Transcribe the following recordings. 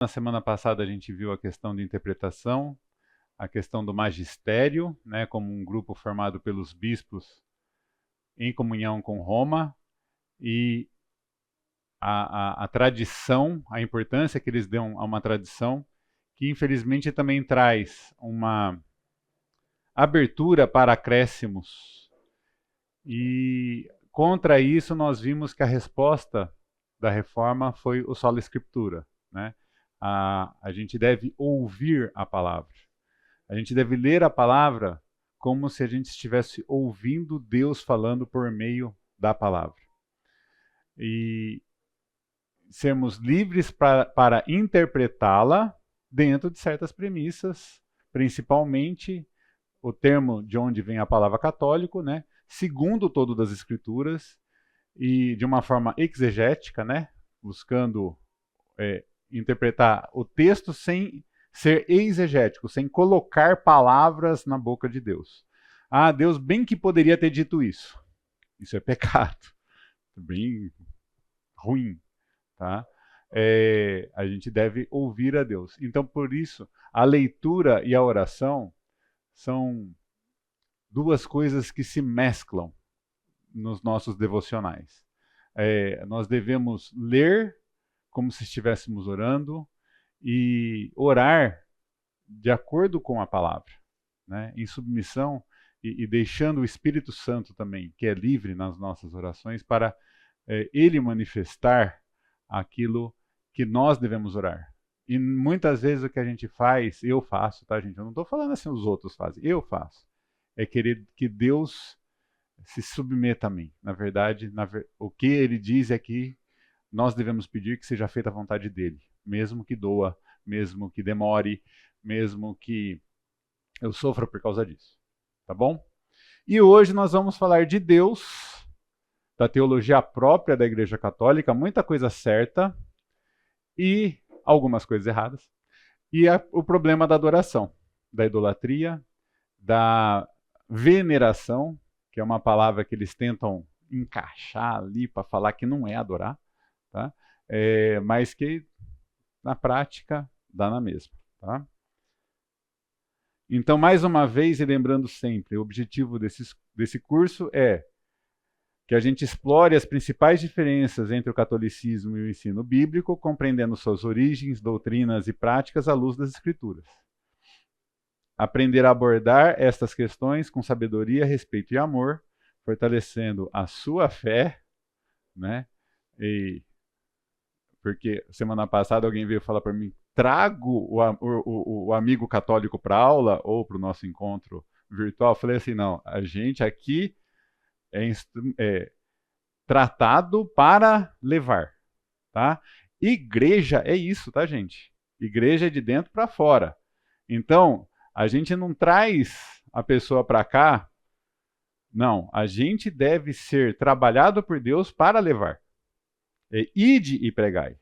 Na semana passada a gente viu a questão de interpretação, a questão do magistério, né, como um grupo formado pelos bispos em comunhão com Roma, e a tradição, a importância que eles dão a uma tradição, que infelizmente também traz uma abertura para acréscimos. E contra isso nós vimos que a resposta da reforma foi o sola scriptura, né? A gente deve ouvir a palavra. A gente deve ler a palavra como se a gente estivesse ouvindo Deus falando por meio da palavra. E sermos livres para interpretá-la dentro de certas premissas, principalmente o termo de onde vem a palavra católico, né? Segundo o todo das escrituras e de uma forma exegética, né? Buscando interpretar o texto sem ser exegético, sem colocar palavras na boca de Deus. Ah, Deus bem que poderia ter dito isso. Isso é pecado. Bem ruim, tá? A gente deve ouvir a Deus. Então, por isso, a leitura e a oração são duas coisas que se mesclam nos nossos devocionais. Nós devemos ler como se estivéssemos orando e orar de acordo com a palavra, né? Em submissão e deixando o Espírito Santo também, que é livre nas nossas orações, para ele manifestar aquilo que nós devemos orar. E muitas vezes o que a gente faz, eu faço, tá, gente? Eu não estou falando assim os outros fazem, eu faço. É querer que Deus se submeta a mim. Na verdade, o que ele diz é que nós devemos pedir que seja feita a vontade dele, mesmo que doa, mesmo que demore, mesmo que eu sofra por causa disso. Tá bom? E hoje nós vamos falar de Deus, da teologia própria da Igreja Católica, muita coisa certa e algumas coisas erradas. E o problema da adoração, da idolatria, da veneração, que é uma palavra que eles tentam encaixar ali para falar que não é adorar, tá? Mas que na prática dá na mesma. Tá? Então, mais uma vez, e lembrando sempre, o objetivo desse curso é que a gente explore as principais diferenças entre o catolicismo e o ensino bíblico, compreendendo suas origens, doutrinas e práticas à luz das Escrituras. Aprender a abordar estas questões com sabedoria, respeito e amor, fortalecendo a sua fé, né? Porque semana passada alguém veio falar para mim, trago o amigo católico para a aula ou para o nosso encontro virtual. Eu falei assim, não, a gente aqui é tratado para levar, tá? Igreja é isso, tá, gente? Igreja é de dentro para fora. Então, a gente não traz a pessoa para cá, não. A gente deve ser trabalhado por Deus para levar. Ide e pregai,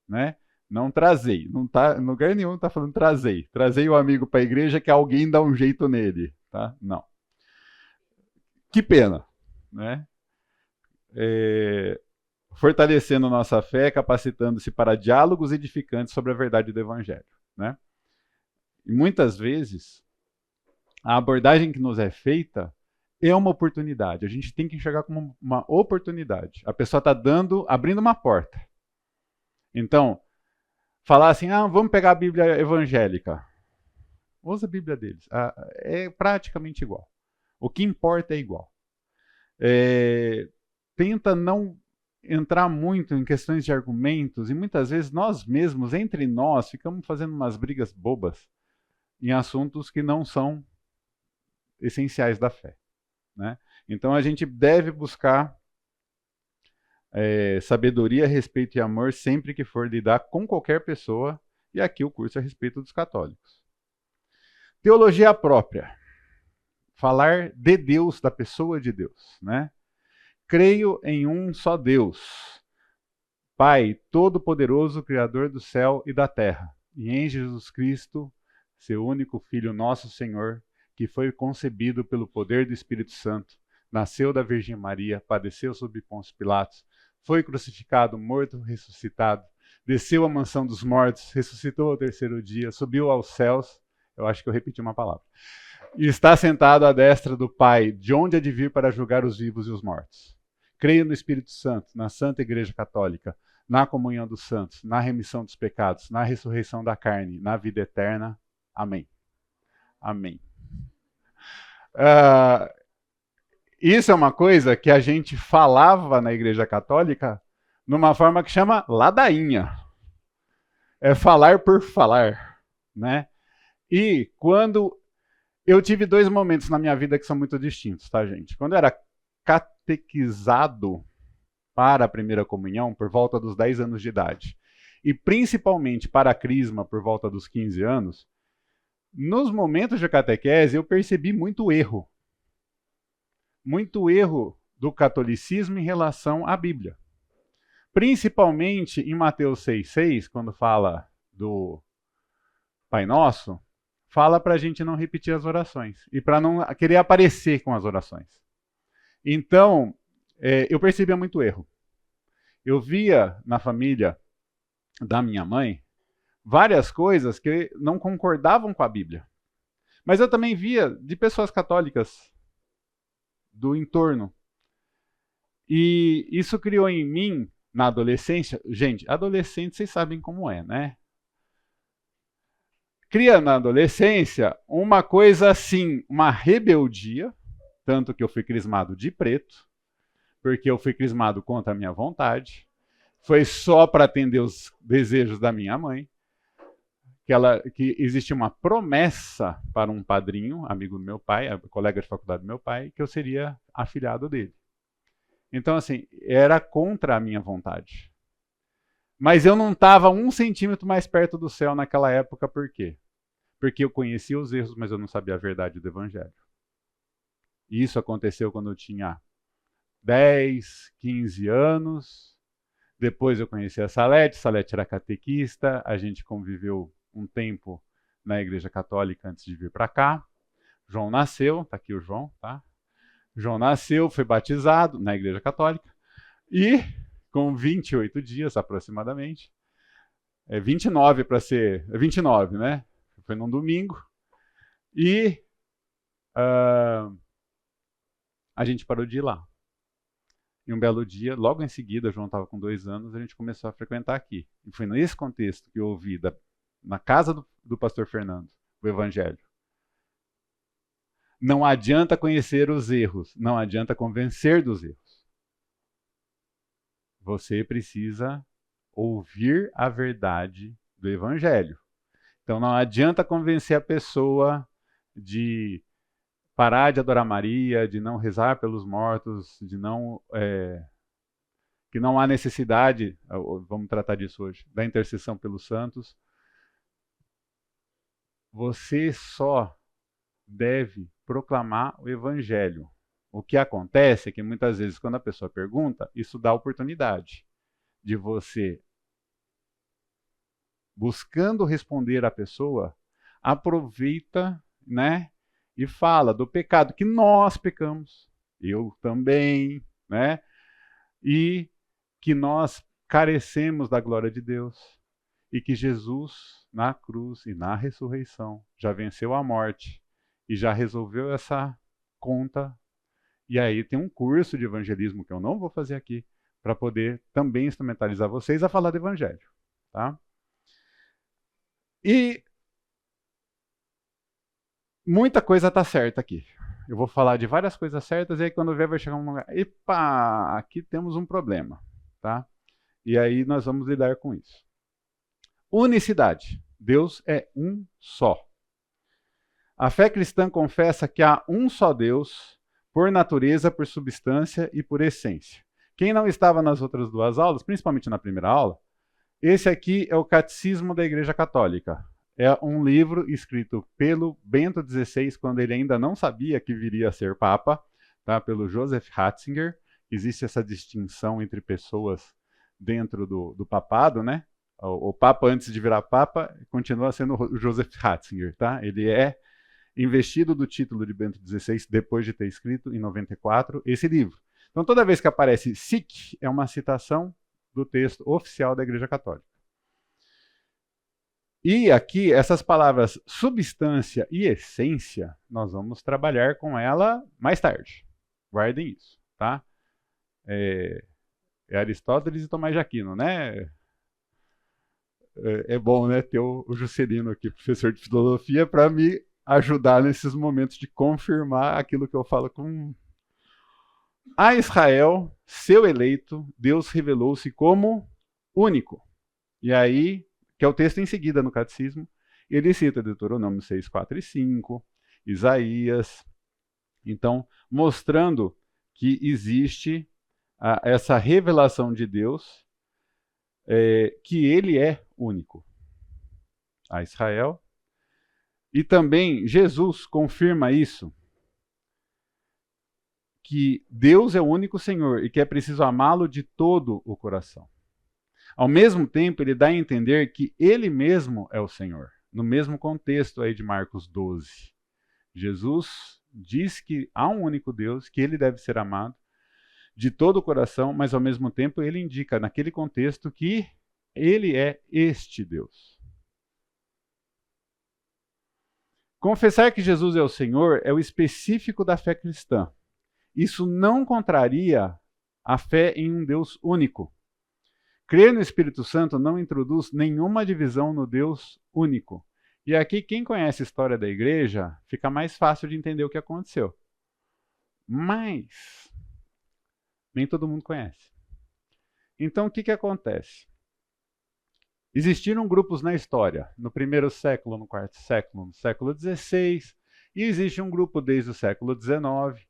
né? Não trazei. Não tá, em lugar nenhum está falando trazei. Trazei o amigo para a igreja que alguém dá um jeito nele, tá? Não. Que pena, né? Fortalecendo nossa fé, capacitando-se para diálogos edificantes sobre a verdade do Evangelho, né? E muitas vezes a abordagem que nos é feita é uma oportunidade. A gente tem que enxergar como uma oportunidade. A pessoa está abrindo uma porta. Então, falar assim, vamos pegar a Bíblia evangélica. Usa a Bíblia deles. É praticamente igual. O que importa é igual. Tenta não entrar muito em questões de argumentos e muitas vezes nós mesmos, entre nós, ficamos fazendo umas brigas bobas em assuntos que não são essenciais da fé, né? Então a gente deve buscar sabedoria, respeito e amor sempre que for lidar com qualquer pessoa, e aqui o curso é a respeito dos católicos. Teologia própria. Falar de Deus, da pessoa de Deus, né? Creio em um só Deus, Pai Todo-Poderoso, Criador do céu e da terra, e em Jesus Cristo, seu único Filho, nosso Senhor, que foi concebido pelo poder do Espírito Santo, nasceu da Virgem Maria, padeceu sob Pôncio Pilatos, foi crucificado, morto, ressuscitado, desceu à mansão dos mortos, ressuscitou ao terceiro dia, subiu aos céus. Eu acho que eu repeti uma palavra. E está sentado à destra do Pai, de onde há de vir para julgar os vivos e os mortos. Creio no Espírito Santo, na Santa Igreja Católica, na comunhão dos santos, na remissão dos pecados, na ressurreição da carne, na vida eterna. Amém. Amém. Isso é uma coisa que a gente falava na Igreja Católica numa forma que chama ladainha. É falar por falar, né? E quando eu tive 2 momentos na minha vida que são muito distintos, tá, gente? Quando eu era catequizado para a primeira comunhão, por volta dos 10 anos de idade, e principalmente para a crisma, por volta dos 15 anos, nos momentos de catequese eu percebi muito erro do catolicismo em relação à Bíblia. Principalmente em Mateus 6,6, quando fala do Pai Nosso, fala para a gente não repetir as orações e para não querer aparecer com as orações. Então, eu percebia muito erro. Eu via na família da minha mãe várias coisas que não concordavam com a Bíblia. Mas eu também via de pessoas católicas do entorno. E isso criou em mim, na adolescência, gente, adolescente vocês sabem como é, né? Cria na adolescência uma coisa assim, uma rebeldia, tanto que eu fui crismado de preto, porque eu fui crismado contra a minha vontade, foi só para atender os desejos da minha mãe, que existia uma promessa para um padrinho, amigo do meu pai, colega de faculdade do meu pai, que eu seria afilhado dele. Então, assim, era contra a minha vontade. Mas eu não estava 1 centímetro mais perto do céu naquela época, por quê? Porque eu conhecia os erros, mas eu não sabia a verdade do Evangelho. E isso aconteceu quando eu tinha 10, 15 anos. Depois eu conheci a Salete era catequista, a gente conviveu um tempo na Igreja Católica antes de vir para cá. João nasceu, tá aqui o João, tá? João nasceu, foi batizado na Igreja Católica e com 28 dias aproximadamente, 29 para ser, 29, né? Foi num domingo e a gente parou de ir lá. E um belo dia, logo em seguida, João estava com 2 anos, a gente começou a frequentar aqui. E foi nesse contexto que eu ouvi na casa do pastor Fernando o Evangelho. Não adianta conhecer os erros, não adianta convencer dos erros. Você precisa ouvir a verdade do Evangelho. Então não adianta convencer a pessoa de parar de adorar Maria, de não rezar pelos mortos, de não que não há necessidade, vamos tratar disso hoje, da intercessão pelos santos. Você só deve proclamar o Evangelho. O que acontece é que muitas vezes quando a pessoa pergunta, isso dá oportunidade de você, buscando responder à pessoa, aproveita, né, e fala do pecado que nós pecamos, eu também, né, e que nós carecemos da glória de Deus e que Jesus na cruz e na ressurreição já venceu a morte e já resolveu essa conta. E aí tem um curso de evangelismo que eu não vou fazer aqui para poder também instrumentalizar vocês a falar do evangelho, tá? E muita coisa está certa aqui. Eu vou falar de várias coisas certas e aí quando vier vai chegar um lugar, epa, aqui temos um problema, tá? E aí nós vamos lidar com isso. Unicidade. Deus é um só. A fé cristã confessa que há um só Deus, por natureza, por substância e por essência. Quem não estava nas outras 2 aulas, principalmente na primeira aula, esse aqui é o Catecismo da Igreja Católica. É um livro escrito pelo Bento XVI, quando ele ainda não sabia que viria a ser Papa, tá? Pelo Joseph Ratzinger. Existe essa distinção entre pessoas dentro do papado, né? O Papa, antes de virar Papa, continua sendo o Joseph Ratzinger, tá? Ele é investido do título de Bento XVI depois de ter escrito, em 94, esse livro. Então, toda vez que aparece sic, é uma citação do texto oficial da Igreja Católica. E aqui, essas palavras substância e essência, nós vamos trabalhar com ela mais tarde. Guardem isso, tá? É Aristóteles e Tomás de Aquino, né? É bom, né, ter o Juscelino aqui, professor de filosofia, para me ajudar nesses momentos de confirmar aquilo que eu falo com... A Israel, seu eleito, Deus revelou-se como único. E aí, que é o texto em seguida no Catecismo, ele cita Deuteronômio 6, 4 e 5, Isaías, então, mostrando que existe essa revelação de Deus, que ele é único a Israel. E também Jesus confirma isso, que Deus é o único Senhor e que é preciso amá-lo de todo o coração. Ao mesmo tempo, ele dá a entender que ele mesmo é o Senhor. No mesmo contexto aí de Marcos 12. Jesus diz que há um único Deus, que ele deve ser amado de todo o coração, mas ao mesmo tempo ele indica naquele contexto que ele é este Deus. Confessar que Jesus é o Senhor é o específico da fé cristã. Isso não contraria a fé em um Deus único. Crer no Espírito Santo não introduz nenhuma divisão no Deus único. E aqui, quem conhece a história da igreja, fica mais fácil de entender o que aconteceu. Mas, nem todo mundo conhece. Então, o que acontece? Existiram grupos na história, no primeiro século, no quarto século, no século XVI, e existe um grupo desde o século XIX,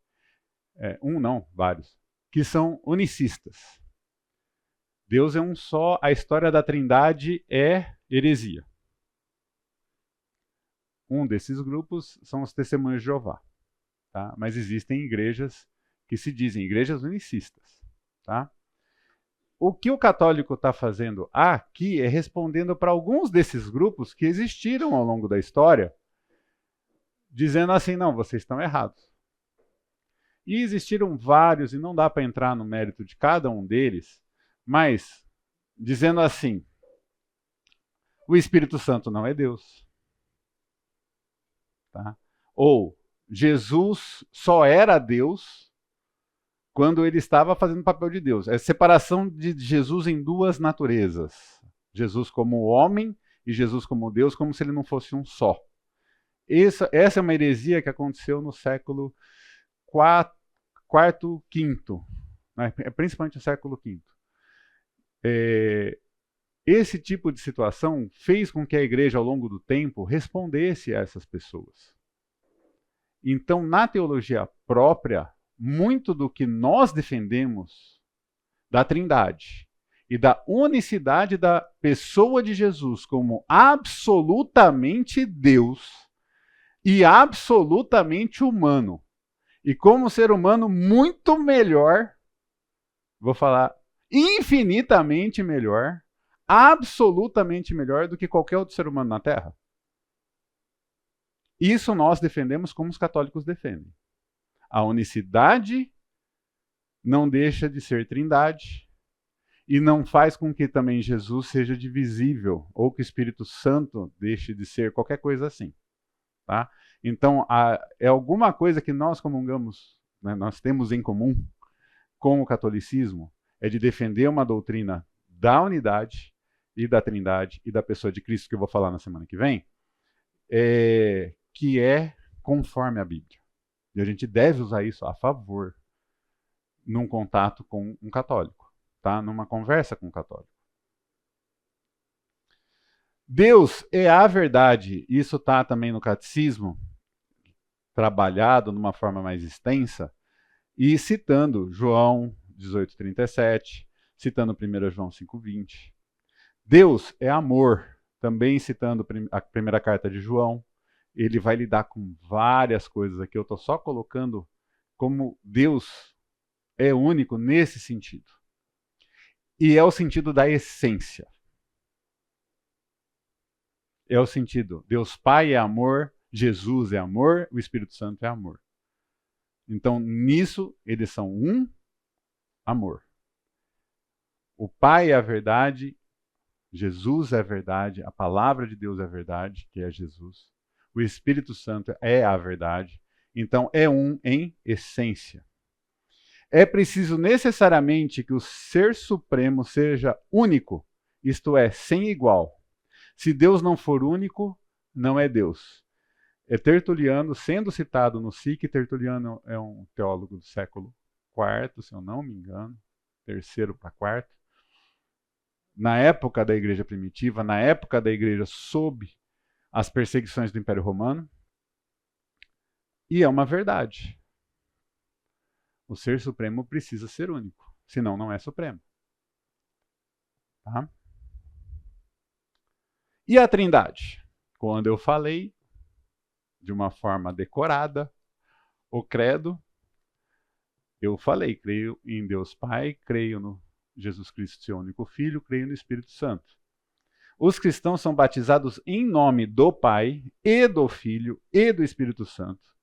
vários, que são unicistas. Deus é um só, a história da Trindade é heresia. Um desses grupos são os Testemunhos de Jeová, tá? Mas existem igrejas que se dizem igrejas unicistas, tá? O que o católico está fazendo aqui é respondendo para alguns desses grupos que existiram ao longo da história, dizendo assim, não, vocês estão errados. E existiram vários, e não dá para entrar no mérito de cada um deles, mas dizendo assim, o Espírito Santo não é Deus. Tá? Ou Jesus só era Deus quando ele estava fazendo o papel de Deus. É separação de Jesus em duas naturezas. Jesus como homem e Jesus como Deus, como se ele não fosse um só. Essa é uma heresia que aconteceu no século IV, V, né? Principalmente no século V. Esse tipo de situação fez com que a igreja, ao longo do tempo, respondesse a essas pessoas. Então, na teologia própria, muito do que nós defendemos da Trindade e da unicidade da pessoa de Jesus como absolutamente Deus e absolutamente humano, e como ser humano muito melhor, vou falar infinitamente melhor, absolutamente melhor do que qualquer outro ser humano na Terra. Isso nós defendemos como os católicos defendem. A unicidade não deixa de ser Trindade e não faz com que também Jesus seja divisível ou que o Espírito Santo deixe de ser qualquer coisa assim. Tá? Então, é alguma coisa que nós comungamos, né, nós temos em comum com o catolicismo, é de defender uma doutrina da unidade e da Trindade e da pessoa de Cristo, que eu vou falar na semana que vem, que é conforme a Bíblia. E a gente deve usar isso a favor num contato com um católico, tá? Numa conversa com um católico. Deus é a verdade. Isso está também no catecismo, trabalhado numa forma mais extensa, e citando João 18:37, citando 1 João 5:20. Deus é amor, também citando a primeira carta de João. Ele vai lidar com várias coisas aqui. Eu estou só colocando como Deus é único nesse sentido. E é o sentido da essência. É o sentido, Deus Pai é amor, Jesus é amor, o Espírito Santo é amor. Então, nisso, eles são um amor. O Pai é a verdade, Jesus é verdade, a palavra de Deus é verdade, que é Jesus. O Espírito Santo é a verdade. Então, é um em essência. É preciso necessariamente que o Ser Supremo seja único, isto é, sem igual. Se Deus não for único, não é Deus. É Tertuliano, sendo citado no SIC, Tertuliano é um teólogo do século IV, se eu não me engano, terceiro para quarto. Na época da igreja primitiva, na época da igreja sob as perseguições do Império Romano, e é uma verdade. O Ser Supremo precisa ser único, senão não é supremo. Tá? E a Trindade? Quando eu falei de uma forma decorada o credo, eu falei, creio em Deus Pai, creio no Jesus Cristo, seu único Filho, creio no Espírito Santo. Os cristãos são batizados em nome do Pai, e do Filho, e do Espírito Santo,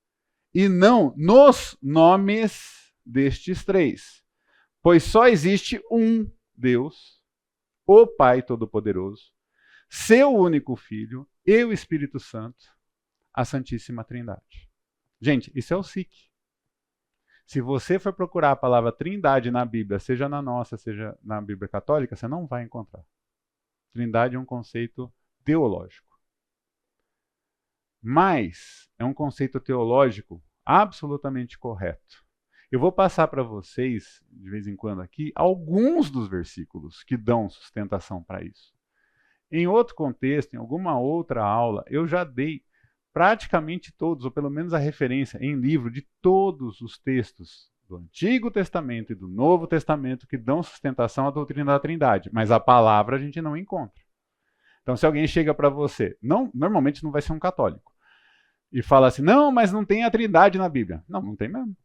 e não nos nomes destes três, pois só existe um Deus, o Pai Todo-Poderoso, seu único Filho e o Espírito Santo, a Santíssima Trindade. Gente, isso é o SIC. Se você for procurar a palavra Trindade na Bíblia, seja na nossa, seja na Bíblia Católica, você não vai encontrar. Trindade é um conceito teológico. Mas é um conceito teológico absolutamente correto. Eu vou passar para vocês, de vez em quando aqui, alguns dos versículos que dão sustentação para isso. Em outro contexto, em alguma outra aula, eu já dei praticamente todos, ou pelo menos a referência em livro de todos os textos do Antigo Testamento e do Novo Testamento que dão sustentação à doutrina da Trindade, mas a palavra a gente não encontra. Então, se alguém chega para você, normalmente não vai ser um católico, e fala assim, não, mas não tem a Trindade na Bíblia. Não, não tem mesmo.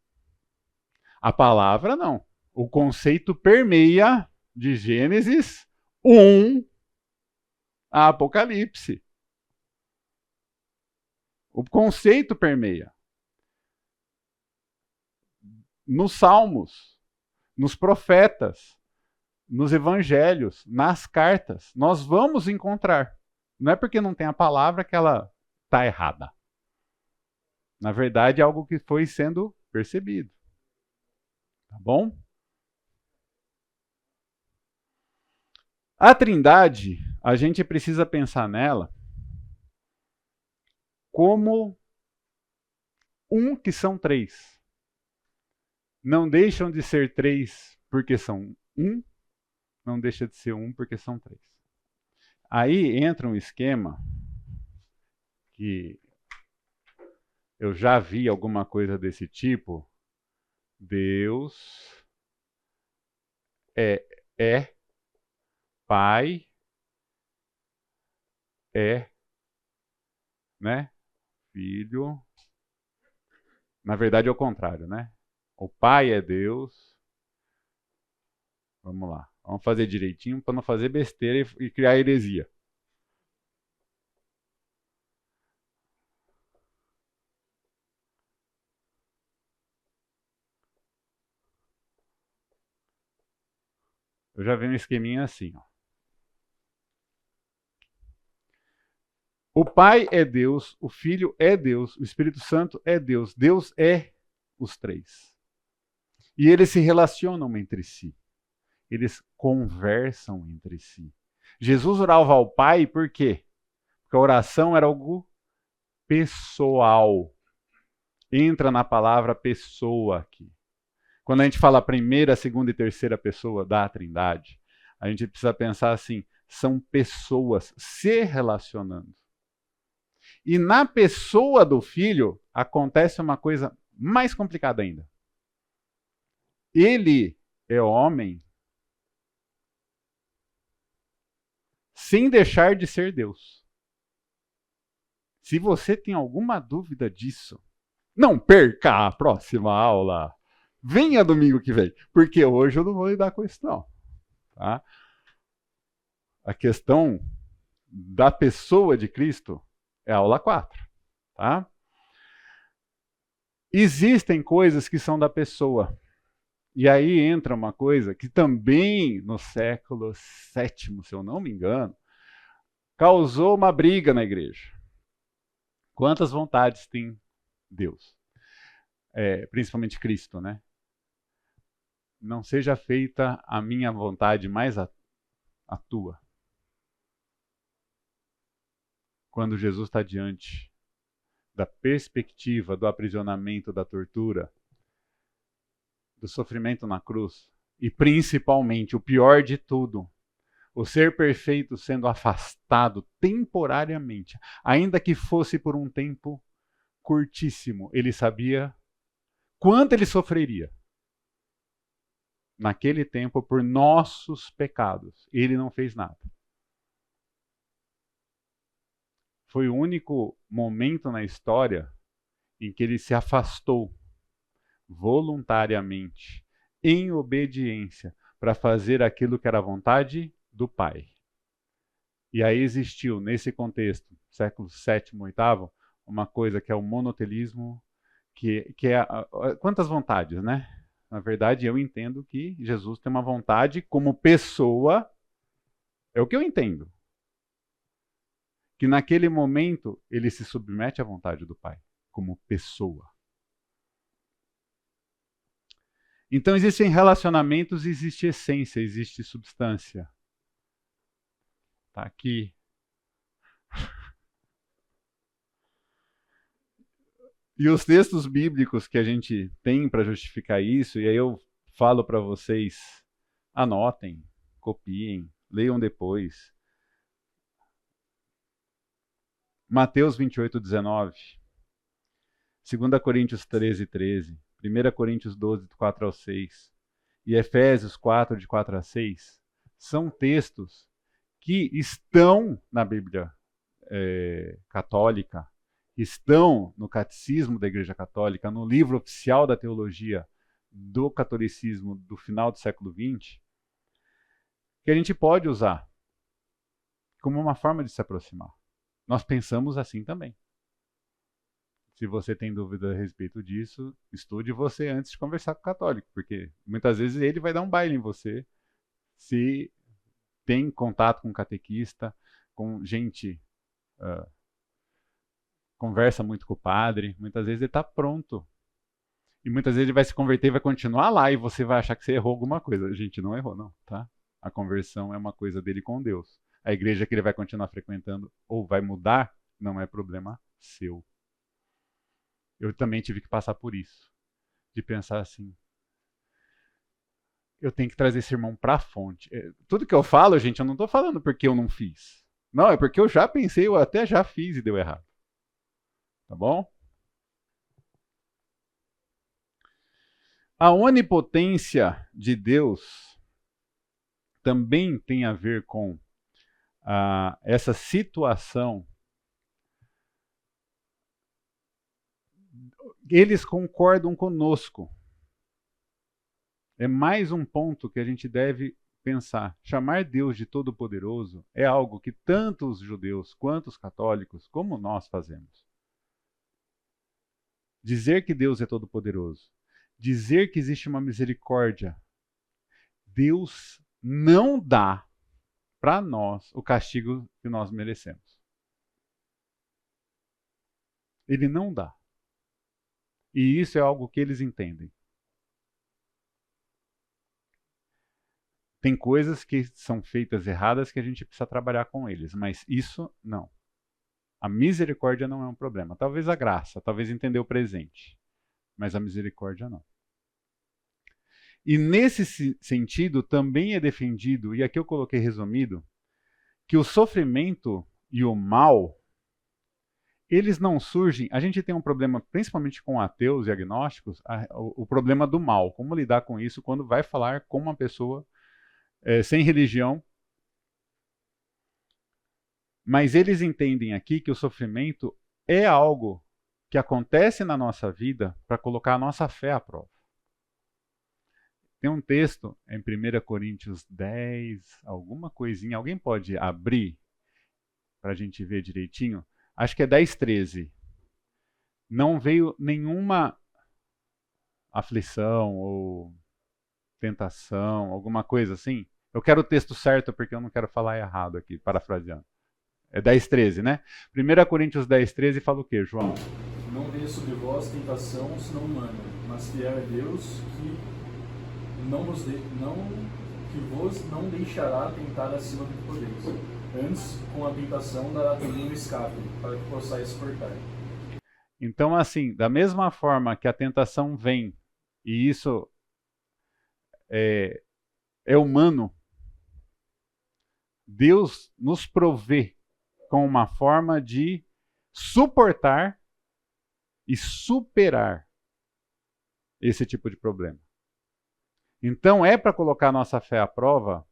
A palavra não. O conceito permeia de Gênesis 1 a Apocalipse. O conceito permeia. Nos Salmos, nos profetas, nos evangelhos, nas cartas, nós vamos encontrar. Não é porque não tem a palavra que ela está errada. Na verdade, é algo que foi sendo percebido. Tá bom? A Trindade, a gente precisa pensar nela como um que são três. Não deixam de ser três porque são um, não deixa de ser um porque são três. Aí entra um esquema que eu já vi alguma coisa desse tipo. Deus é Pai, né? Filho. Na verdade é o contrário, né? O Pai é Deus. Vamos lá. Vamos fazer direitinho para não fazer besteira e criar heresia. Eu já vi um esqueminha assim, ó. O Pai é Deus, o Filho é Deus, o Espírito Santo é Deus. Deus é os três. E eles se relacionam entre si. Eles conversam entre si. Jesus orava ao Pai por quê? Porque a oração era algo pessoal. Entra na palavra pessoa aqui. Quando a gente fala primeira, segunda e terceira pessoa da Trindade, a gente precisa pensar assim, são pessoas se relacionando. E na pessoa do Filho acontece uma coisa mais complicada ainda. Ele é homem sem deixar de ser Deus. Se você tem alguma dúvida disso, não perca a próxima aula. Venha domingo que vem, porque hoje eu não vou lidar com isso não. Tá? A questão da pessoa de Cristo é a aula 4. Tá? Existem coisas que são da pessoa E aí entra uma coisa que também no século VII, se eu não me engano, causou uma briga na igreja. Quantas vontades tem Deus? Principalmente Cristo, né? Não seja feita a minha vontade, mais a tua. Quando Jesus está diante da perspectiva do aprisionamento, da tortura, do sofrimento na cruz, e principalmente, o pior de tudo, o ser perfeito sendo afastado temporariamente, ainda que fosse por um tempo curtíssimo, ele sabia quanto ele sofreria naquele tempo por nossos pecados. Ele não fez nada. Foi o único momento na história em que ele se afastou voluntariamente, em obediência, para fazer aquilo que era a vontade do Pai. E aí existiu, nesse contexto, século VII, VIII, uma coisa que é o monotelismo, que é quantas vontades, né? Na verdade, eu entendo que Jesus tem uma vontade como pessoa, é o que eu entendo. Que naquele momento ele se submete à vontade do Pai, como pessoa. Então existem relacionamentos, existe essência, existe substância. Tá aqui. E os textos bíblicos que a gente tem para justificar isso, e aí eu falo para vocês, anotem, copiem, leiam depois. Mateus 28, 19. 2 Coríntios 13, 13. 1 Coríntios 12, 4 ao 6. E Efésios 4, de 4 a 6. São textos que estão na Bíblia católica, estão no Catecismo da Igreja Católica, no livro oficial da teologia do catolicismo do final do século XX, que a gente pode usar como uma forma de se aproximar. Nós pensamos assim também. Se você tem dúvida a respeito disso, estude você antes de conversar com o católico, porque muitas vezes ele vai dar um baile em você se tem contato com catequista, com gente, conversa muito com o padre, muitas vezes ele está pronto. E muitas vezes ele vai se converter e vai continuar lá e você vai achar que você errou alguma coisa. A gente não errou, não, tá? A conversão é uma coisa dele com Deus. A igreja que ele vai continuar frequentando ou vai mudar não é problema seu. Eu também tive que passar por isso. De pensar assim, eu tenho que trazer esse irmão para a fonte. Tudo que eu falo, gente, eu não estou falando porque eu não fiz. Não, é porque eu já pensei, eu até já fiz e deu errado. Tá bom? A onipotência de Deus também tem a ver com essa situação. Eles concordam conosco. É mais um ponto que a gente deve pensar. Chamar Deus de Todo-Poderoso é algo que tanto os judeus quanto os católicos, como nós, fazemos. Dizer que Deus é Todo-Poderoso, dizer que existe uma misericórdia. Deus não dá para nós o castigo que nós merecemos. Ele não dá. E isso é algo que eles entendem. Tem coisas que são feitas erradas que a gente precisa trabalhar com eles, mas isso não. A misericórdia não é um problema. Talvez a graça, talvez entender o presente, mas a misericórdia não. E nesse sentido também é defendido, e aqui eu coloquei resumido, que o sofrimento e o mal, eles não surgem. A gente tem um problema, principalmente com ateus e agnósticos, o problema do mal. Como lidar com isso quando vai falar com uma pessoa sem religião. Mas eles entendem aqui que o sofrimento é algo que acontece na nossa vida para colocar a nossa fé à prova. Tem um texto em 1 Coríntios 10, alguma coisinha, alguém pode abrir para a gente ver direitinho? Acho que é 10, 13. Não veio nenhuma aflição ou alguma coisa assim. Eu quero o texto certo porque eu não quero falar errado aqui, parafraseando. É 10:13, né? 1 Coríntios 10:13 fala o quê, João? Não veio sobre vós tentação senão humana, mas fiel é Deus que vos não deixará tentar acima do que podeis. Antes, com a tentação dará também o escape, para que possais suportar. Então, assim, da mesma forma que a tentação vem, e isso é humano, Deus nos provê com uma forma de suportar e superar esse tipo de problema. Então, é para colocar nossa fé à prova.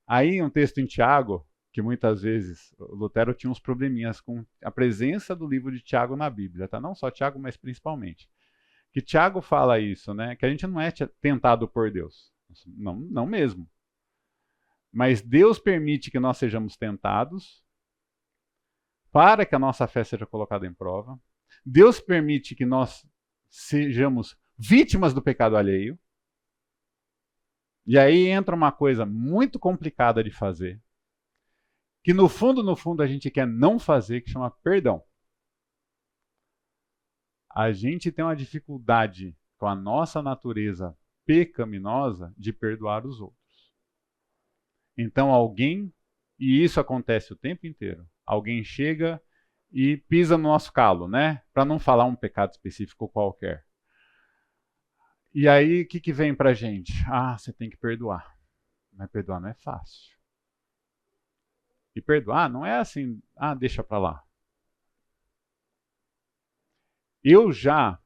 Aí, um texto em Tiago, que muitas vezes o Lutero tinha uns probleminhas com a presença do livro de Tiago na Bíblia, tá? Não só Tiago, mas principalmente. Que Tiago fala isso, né? Que a gente não é tentado por Deus. Não, não mesmo. Mas Deus permite que nós sejamos tentados para que a nossa fé seja colocada em prova. Deus permite que nós sejamos vítimas do pecado alheio. E aí entra uma coisa muito complicada de fazer, que no fundo a gente quer não fazer, que chama perdão. A gente tem uma dificuldade com a nossa natureza pecaminosa de perdoar os outros. Então alguém, e isso acontece o tempo inteiro, alguém chega e pisa no nosso calo, né? Para não falar um pecado específico qualquer. E aí, o que vem pra gente? Ah, você tem que perdoar. Mas perdoar não é fácil. E perdoar não é assim, ah, deixa pra lá. Eu já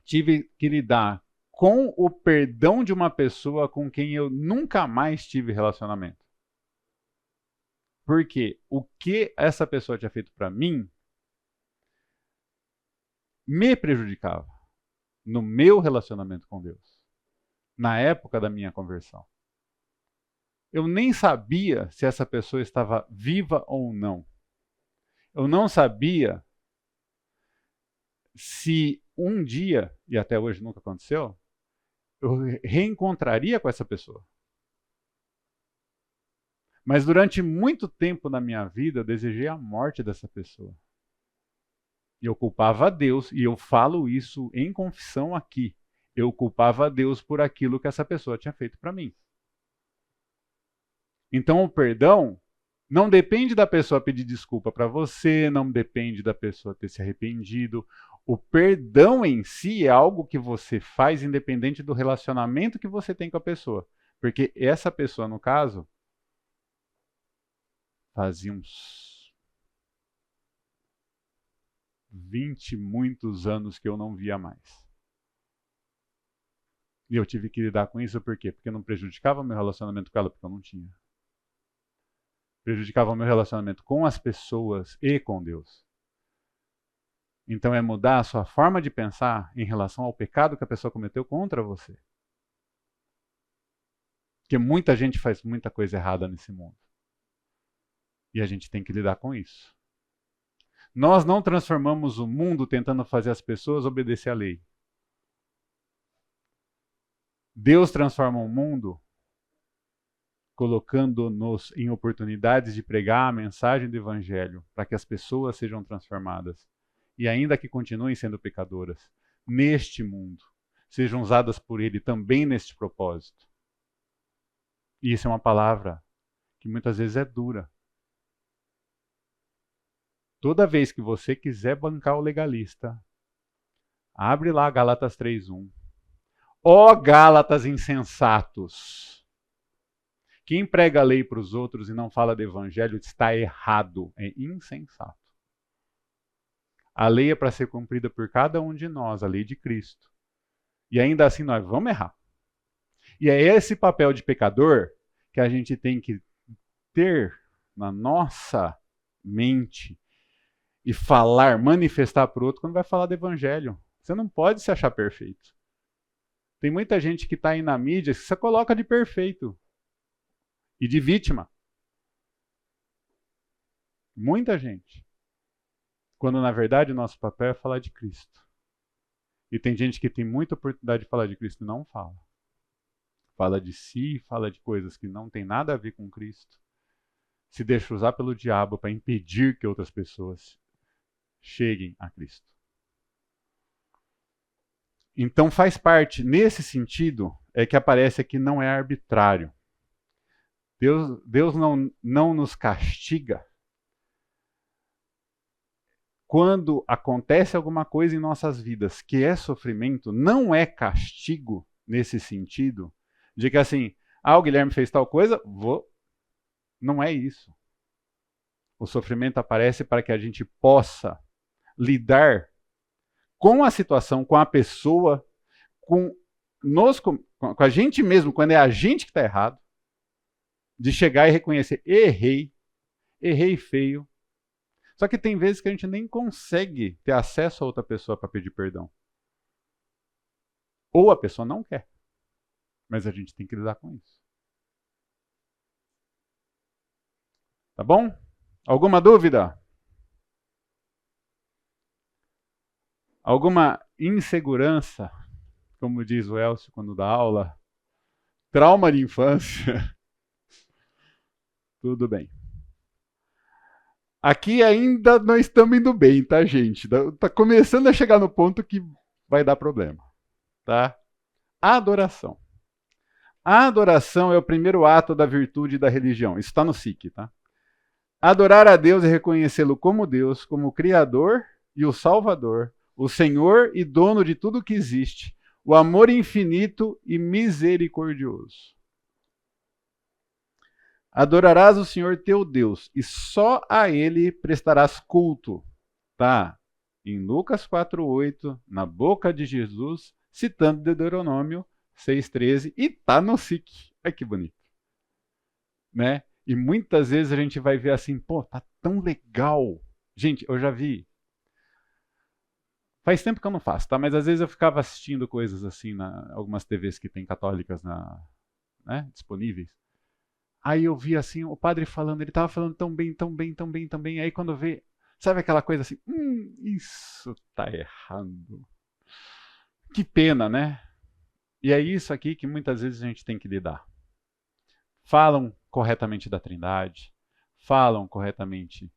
tive que lidar com o perdão de uma pessoa com quem eu nunca mais tive relacionamento. Porque o que essa pessoa tinha feito pra mim me prejudicava no meu relacionamento com Deus, na época da minha conversão. Eu nem sabia se essa pessoa estava viva ou não. Eu não sabia se um dia, e até hoje nunca aconteceu, eu reencontraria com essa pessoa. Mas durante muito tempo na minha vida, eu desejei a morte dessa pessoa. E eu culpava a Deus, e eu falo isso em confissão aqui. Eu culpava a Deus por aquilo que essa pessoa tinha feito para mim. Então o perdão não depende da pessoa pedir desculpa para você, não depende da pessoa ter se arrependido. O perdão em si é algo que você faz independente do relacionamento que você tem com a pessoa. Porque essa pessoa, no caso, fazia uns 20 muitos anos que eu não via mais. E eu tive que lidar com isso por quê? Porque não prejudicava meu relacionamento com ela, porque eu não tinha. Prejudicava o meu relacionamento com as pessoas e com Deus. Então é mudar a sua forma de pensar em relação ao pecado que a pessoa cometeu contra você. Porque muita gente faz muita coisa errada nesse mundo. E a gente tem que lidar com isso. Nós não transformamos o mundo tentando fazer as pessoas obedecer à lei. Deus transforma o mundo colocando-nos em oportunidades de pregar a mensagem do Evangelho para que as pessoas sejam transformadas. E ainda que continuem sendo pecadoras, neste mundo, sejam usadas por Ele também neste propósito. E isso é uma palavra que muitas vezes é dura. Toda vez que você quiser bancar o legalista, abre lá Gálatas 3:1. Ó Gálatas insensatos! Quem prega a lei para os outros e não fala do evangelho está errado, é insensato. A lei é para ser cumprida por cada um de nós, a lei de Cristo. E ainda assim nós vamos errar. E é esse papel de pecador que a gente tem que ter na nossa mente e falar, manifestar para o outro quando vai falar do evangelho. Você não pode se achar perfeito. Tem muita gente que está aí na mídia que você coloca de perfeito e de vítima. Muita gente. Quando na verdade o nosso papel é falar de Cristo. E tem gente que tem muita oportunidade de falar de Cristo e não fala. fala de si, fala de coisas que não tem nada a ver com Cristo, se deixa usar pelo diabo para impedir que outras pessoas cheguem a Cristo. Então faz parte, nesse sentido, é que aparece aqui não é arbitrário. Deus não nos castiga quando acontece alguma coisa em nossas vidas que é sofrimento, não é castigo nesse sentido de que assim, o Guilherme fez tal coisa, não é isso. O sofrimento aparece para que a gente possa lidar com a situação, com a pessoa, com a gente mesmo, quando é a gente que está errado, de chegar e reconhecer, errei feio. Só que tem vezes que a gente nem consegue ter acesso a outra pessoa para pedir perdão. Ou a pessoa não quer. Mas a gente tem que lidar com isso. Tá bom? Alguma dúvida? Alguma insegurança? Como diz o Elcio quando dá aula? Trauma de infância? Tudo bem. Aqui ainda nós estamos indo bem, tá, gente? Tá começando a chegar no ponto que vai dar problema, tá? Adoração. A adoração é o primeiro ato da virtude da religião. Isso está no SIC, tá? Adorar a Deus é reconhecê-lo como Deus, como Criador e o Salvador, o Senhor e dono de tudo que existe, o amor infinito e misericordioso. Adorarás o Senhor teu Deus e só a Ele prestarás culto. Tá em Lucas 4:8, na boca de Jesus, citando Deuteronômio 6:13 e tá no SIC. Olha que bonito. Né? E muitas vezes a gente vai ver assim, pô, tá tão legal. Gente, eu já vi. Faz tempo que eu não faço, tá? Mas às vezes eu ficava assistindo coisas assim, algumas TVs que tem católicas disponíveis. Aí eu vi assim, o padre falando, ele tava falando tão bem, tão bem, tão bem, tão bem. Aí quando vê, sabe aquela coisa assim, isso tá errado. Que pena, né? E é isso aqui que muitas vezes a gente tem que lidar. Falam corretamente da Trindade, falam corretamente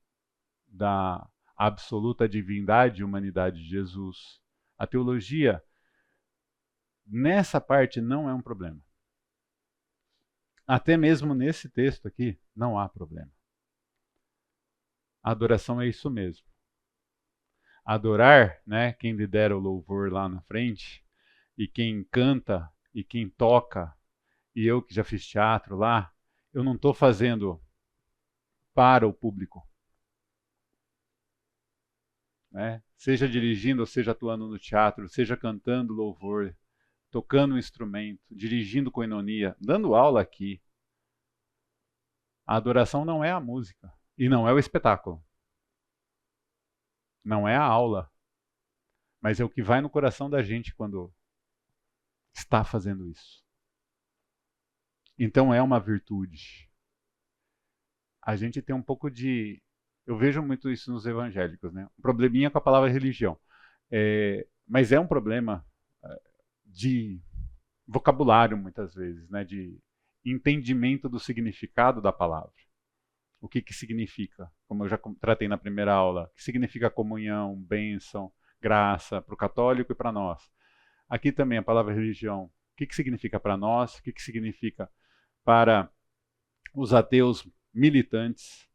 da absoluta divindade e humanidade de Jesus. A teologia, nessa parte, não é um problema. Até mesmo nesse texto aqui, não há problema. A adoração é isso mesmo. Adorar, né, quem lidera o louvor lá na frente, e quem canta, e quem toca, e eu que já fiz teatro lá, eu não estou fazendo para o público. Né? Seja dirigindo, ou seja atuando no teatro, seja cantando louvor, tocando um instrumento, dirigindo coinonia, dando aula aqui. A adoração não é a música e não é o espetáculo. Não é a aula, mas é o que vai no coração da gente quando está fazendo isso. Então é uma virtude. A gente tem um pouco de... Eu vejo muito isso nos evangélicos, né? Um probleminha com a palavra religião. Mas é um problema de vocabulário, muitas vezes, né? De entendimento do significado da palavra. O que significa? Como eu já tratei na primeira aula. O que significa comunhão, bênção, graça para o católico e para nós? Aqui também a palavra religião. O que significa para nós? O que significa para os ateus militantes?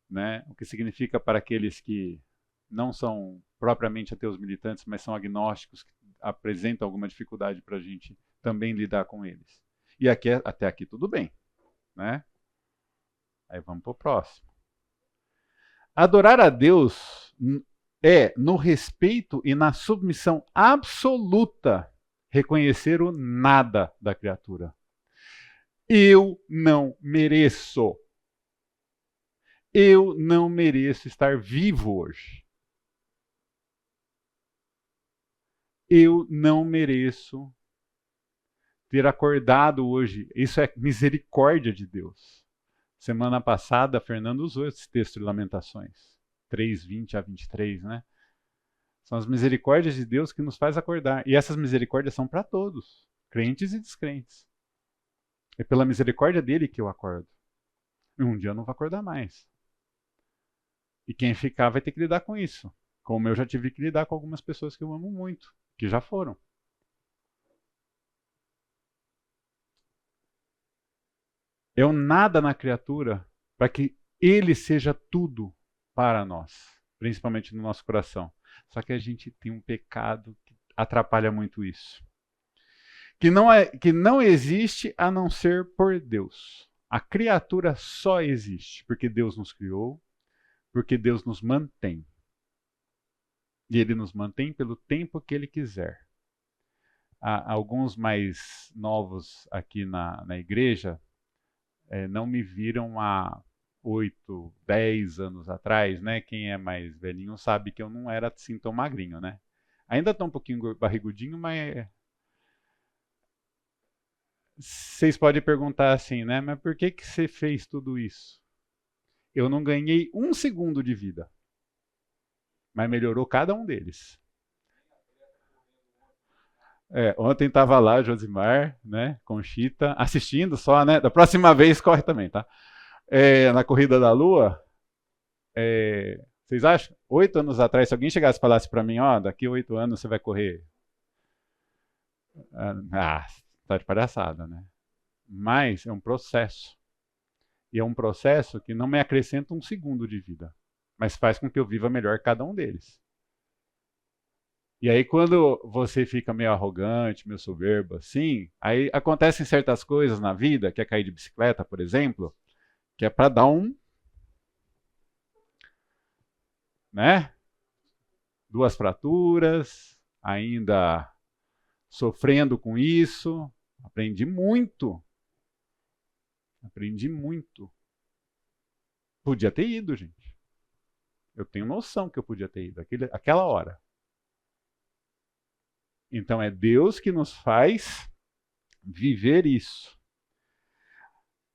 Né? O que significa para aqueles que não são propriamente ateus militantes, mas são agnósticos, que apresentam alguma dificuldade para a gente também lidar com eles. E aqui, até aqui tudo bem. Né? Aí vamos para o próximo. Adorar a Deus é, no respeito e na submissão absoluta, reconhecer o nada da criatura. Eu não mereço. Eu não mereço estar vivo hoje. Eu não mereço ter acordado hoje. Isso é misericórdia de Deus. Semana passada, Fernando usou esse texto de Lamentações, 3:20 a 23, né? São as misericórdias de Deus que nos faz acordar. E essas misericórdias são para todos, crentes e descrentes. É pela misericórdia dele que eu acordo. E um dia eu não vou acordar mais. E quem ficar vai ter que lidar com isso. Como eu já tive que lidar com algumas pessoas que eu amo muito, que já foram. Eu nada na criatura para que ele seja tudo para nós, principalmente no nosso coração. Só que a gente tem um pecado que atrapalha muito isso. Que não existe a não ser por Deus. A criatura só existe porque Deus nos criou, porque Deus nos mantém. E Ele nos mantém pelo tempo que Ele quiser. Há alguns mais novos aqui na igreja não me viram há 8, 10 anos atrás, né? Quem é mais velhinho sabe que eu não era assim tão magrinho, né? Ainda estou um pouquinho barrigudinho, mas vocês podem perguntar assim, né? Mas por que que você fez tudo isso? Eu não ganhei 1 segundo de vida, mas melhorou cada um deles. Ontem estava lá Josimar, né, Conchita, assistindo só, né? Da próxima vez corre também, tá? Na corrida da Lua, vocês acham? 8 anos atrás, se alguém chegasse e falasse para mim, ó, daqui 8 anos você vai correr. Tá de palhaçada, né? Mas é um processo. E é um processo que não me acrescenta 1 segundo de vida, mas faz com que eu viva melhor cada um deles. E aí quando você fica meio arrogante, meio soberbo assim, aí acontecem certas coisas na vida, que é cair de bicicleta, por exemplo, que é para dar né? 2 fraturas, ainda sofrendo com isso. Aprendi muito. Podia ter ido, gente. Eu tenho noção que eu podia ter ido aquela hora. Então é Deus que nos faz viver isso.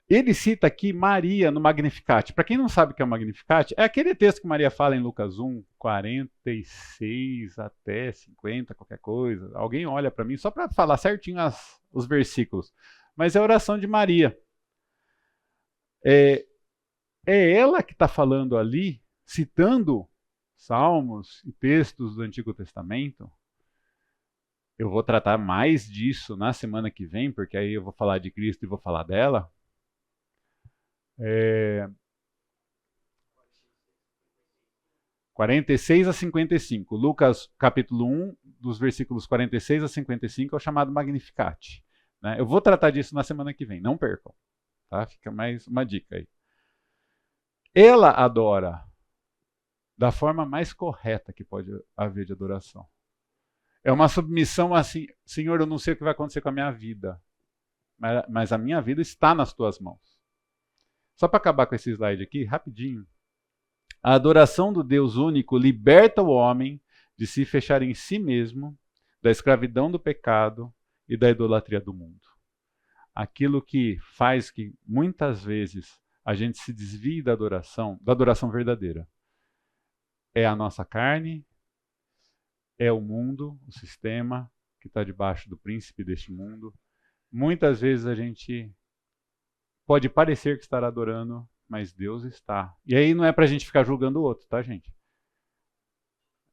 Ele cita aqui Maria no Magnificat. Para quem não sabe o que é o Magnificat, é aquele texto que Maria fala em Lucas 1, 46 até 50, qualquer coisa. Alguém olha para mim só para falar certinho os versículos. Mas é a oração de Maria. É ela que está falando ali, citando salmos e textos do Antigo Testamento. Eu vou tratar mais disso na semana que vem, porque aí eu vou falar de Cristo e vou falar dela. 46 a 55. Lucas, capítulo 1, dos versículos 46 a 55, é o chamado Magnificat. Né? Eu vou tratar disso na semana que vem, não percam. Tá? Fica mais uma dica aí. Ela adora da forma mais correta que pode haver de adoração. É uma submissão assim, Senhor, eu não sei o que vai acontecer com a minha vida, mas a minha vida está nas tuas mãos. Só para acabar com esse slide aqui, rapidinho. A adoração do Deus único liberta o homem de se fechar em si mesmo, da escravidão do pecado e da idolatria do mundo. Aquilo que faz que muitas vezes a gente se desvie da adoração verdadeira. É a nossa carne, é o mundo, o sistema que está debaixo do príncipe deste mundo. Muitas vezes a gente pode parecer que está adorando, mas Deus está. E aí não é para a gente ficar julgando o outro, tá, gente?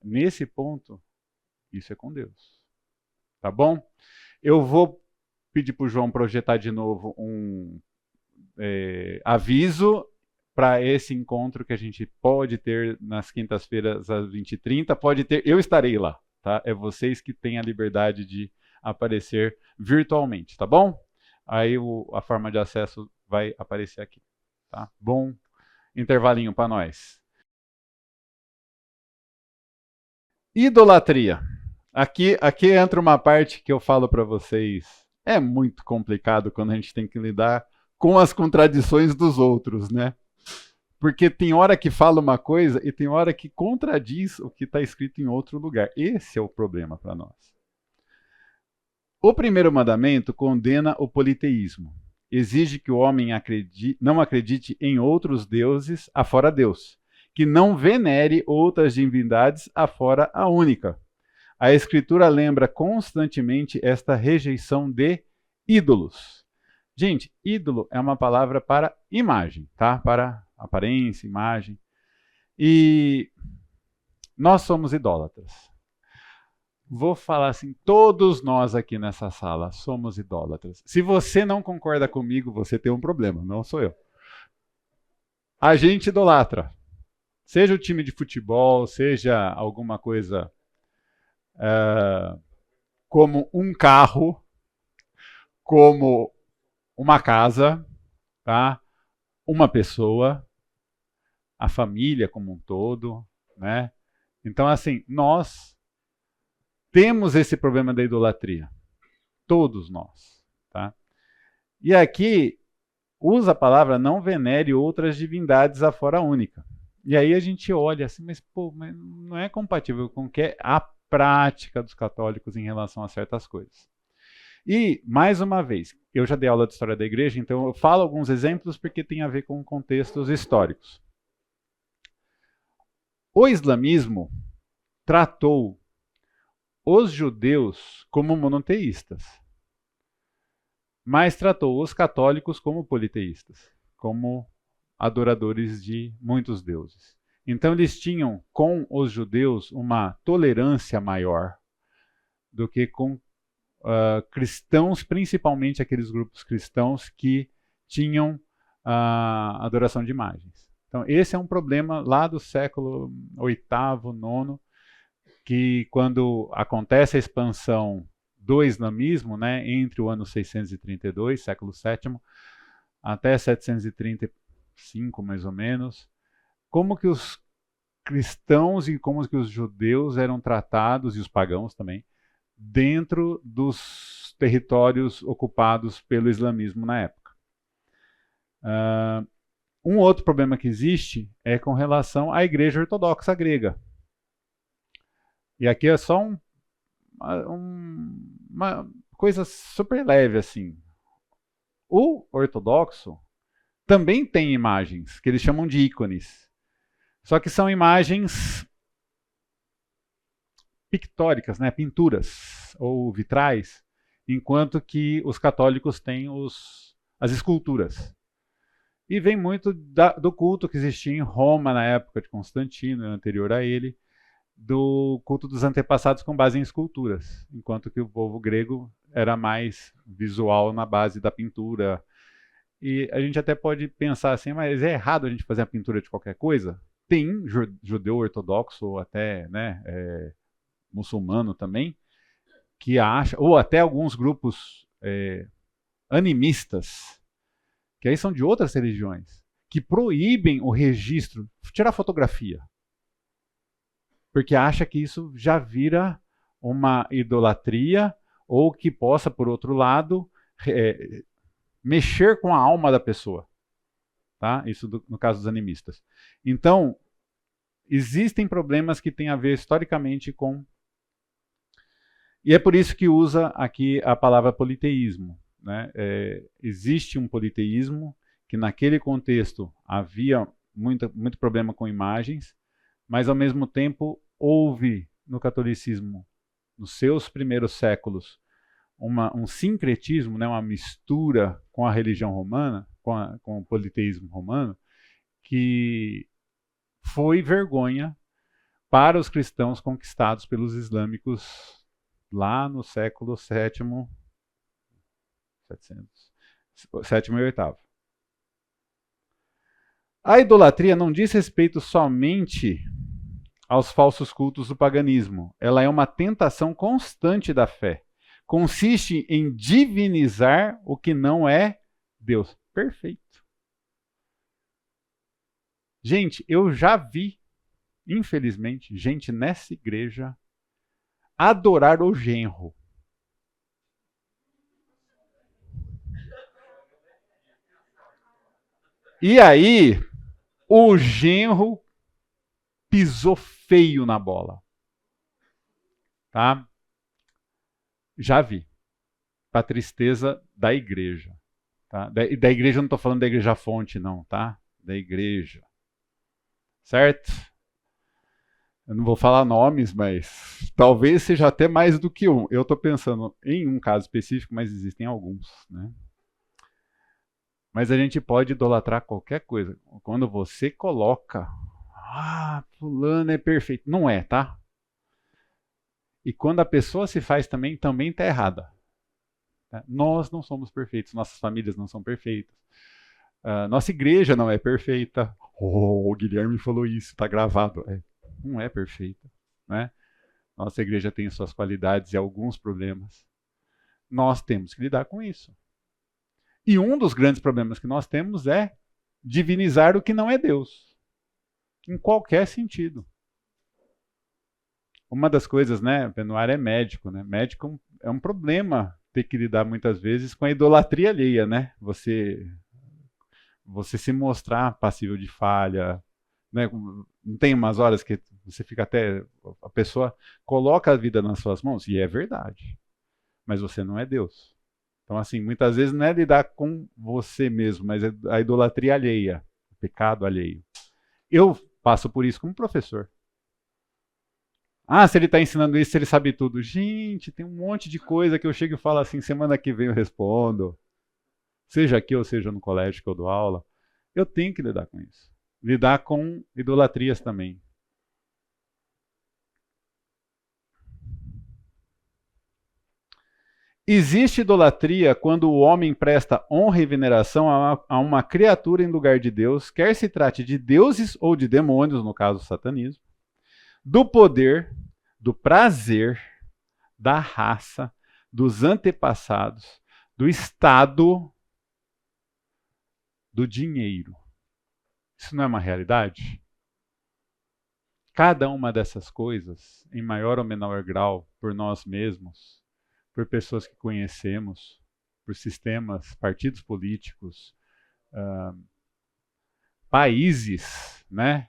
Nesse ponto, isso é com Deus. Tá bom? Eu vou pedir para o João projetar de novo um aviso para esse encontro que a gente pode ter nas quintas-feiras às 20h30. Pode ter, eu estarei lá, tá? É vocês que têm a liberdade de aparecer virtualmente, tá bom? Aí a forma de acesso vai aparecer aqui, tá? Bom intervalinho para nós. Idolatria. Aqui entra uma parte que eu falo para vocês. É muito complicado quando a gente tem que lidar com as contradições dos outros, né? Porque tem hora que fala uma coisa e tem hora que contradiz o que está escrito em outro lugar. Esse é o problema para nós. O primeiro mandamento condena o politeísmo. Exige que o homem não acredite em outros deuses afora Deus, que não venere outras divindades afora a única. A Escritura lembra constantemente esta rejeição de ídolos. Gente, ídolo é uma palavra para imagem, tá? Para aparência, imagem. E nós somos idólatras. Vou falar assim, todos nós aqui nessa sala somos idólatras. Se você não concorda comigo, você tem um problema, não sou eu. A gente idolatra. Seja o time de futebol, seja alguma coisa como um carro, como uma casa, tá? Uma pessoa, a família como um todo, né? Então, assim, nós temos esse problema da idolatria. Todos nós, tá? E aqui usa a palavra não venere outras divindades afora a única. E aí a gente olha assim, mas pô, mas não é compatível com o que é a prática dos católicos em relação a certas coisas. E, mais uma vez, eu já dei aula de história da igreja, então eu falo alguns exemplos porque tem a ver com contextos históricos. O islamismo tratou os judeus como monoteístas, mas tratou os católicos como politeístas, como adoradores de muitos deuses. Então eles tinham com os judeus uma tolerância maior do que com cristãos, principalmente aqueles grupos cristãos que tinham adoração de imagens. Então esse é um problema lá do século VIII, IX, que quando acontece a expansão do islamismo, né, entre o ano 632, século VII, até 735, mais ou menos, como que os cristãos e como que os judeus eram tratados, e os pagãos também, dentro dos territórios ocupados pelo islamismo na época. Um outro problema que existe é com relação à Igreja Ortodoxa grega. E aqui é só uma coisa super leve assim. O ortodoxo também tem imagens que eles chamam de ícones. Só que são imagens pictóricas, né, pinturas ou vitrais, enquanto que os católicos têm as esculturas. E vem muito do culto que existia em Roma na época de Constantino, anterior a ele, do culto dos antepassados com base em esculturas, enquanto que o povo grego era mais visual na base da pintura. E a gente até pode pensar assim, mas é errado a gente fazer a pintura de qualquer coisa? Tem judeu ortodoxo, ou até muçulmano também, que acha, ou até alguns grupos animistas, que aí são de outras religiões, que proíbem o registro, tirar fotografia, porque acha que isso já vira uma idolatria, ou que possa, por outro lado, mexer com a alma da pessoa. Tá? Isso no caso dos animistas. Então, existem problemas que têm a ver historicamente com... E é por isso que usa aqui a palavra politeísmo. Né? Existe um politeísmo que naquele contexto havia muito problema com imagens, mas ao mesmo tempo houve no catolicismo, nos seus primeiros séculos, um sincretismo, né, uma mistura com a religião romana, com o politeísmo romano, que foi vergonha para os cristãos conquistados pelos islâmicos lá no século VII, 7º e 8º. A idolatria não diz respeito somente aos falsos cultos do paganismo. Ela é uma tentação constante da fé. Consiste em divinizar o que não é Deus. Perfeito. Gente, eu já vi, infelizmente, gente nessa igreja adorar o genro. E aí, o genro pisou feio na bola. Tá? Já vi. Para tristeza da igreja. Tá? Da igreja eu não estou falando da igreja fonte, não, tá? Da igreja. Certo? Eu não vou falar nomes, mas talvez seja até mais do que um. Eu estou pensando em um caso específico, mas existem alguns. Né? Mas a gente pode idolatrar qualquer coisa. Quando você coloca, fulano é perfeito. Não é, tá? E quando a pessoa se faz também está errada. Nós não somos perfeitos, nossas famílias não são perfeitas. Nossa igreja não é perfeita. O Guilherme falou isso, está gravado. Não é perfeita, né? Nossa igreja tem suas qualidades e alguns problemas. Nós temos que lidar com isso. E um dos grandes problemas que nós temos é divinizar o que não é Deus. Em qualquer sentido. Uma das coisas, né, Benoit é médico, né? Médico é um problema ter que lidar muitas vezes com a idolatria alheia, né? Você se mostrar passível de falha, né? Não tem umas horas que você fica até, a pessoa coloca a vida nas suas mãos, e é verdade, mas você não é Deus. Então, assim, muitas vezes não é lidar com você mesmo, mas é a idolatria alheia, o pecado alheio. Eu passo por isso como professor. Se ele está ensinando isso, ele sabe tudo. Gente, tem um monte de coisa que eu chego e falo assim, semana que vem eu respondo. Seja aqui ou seja no colégio que eu dou aula. Eu tenho que lidar com isso. Lidar com idolatrias também. Existe idolatria quando o homem presta honra e veneração a uma criatura em lugar de Deus, quer se trate de deuses ou de demônios, no caso o satanismo, do poder, do prazer, da raça, dos antepassados, do Estado, do dinheiro. Isso não é uma realidade? Cada uma dessas coisas, em maior ou menor grau, por nós mesmos, por pessoas que conhecemos, por sistemas, partidos políticos, países, né?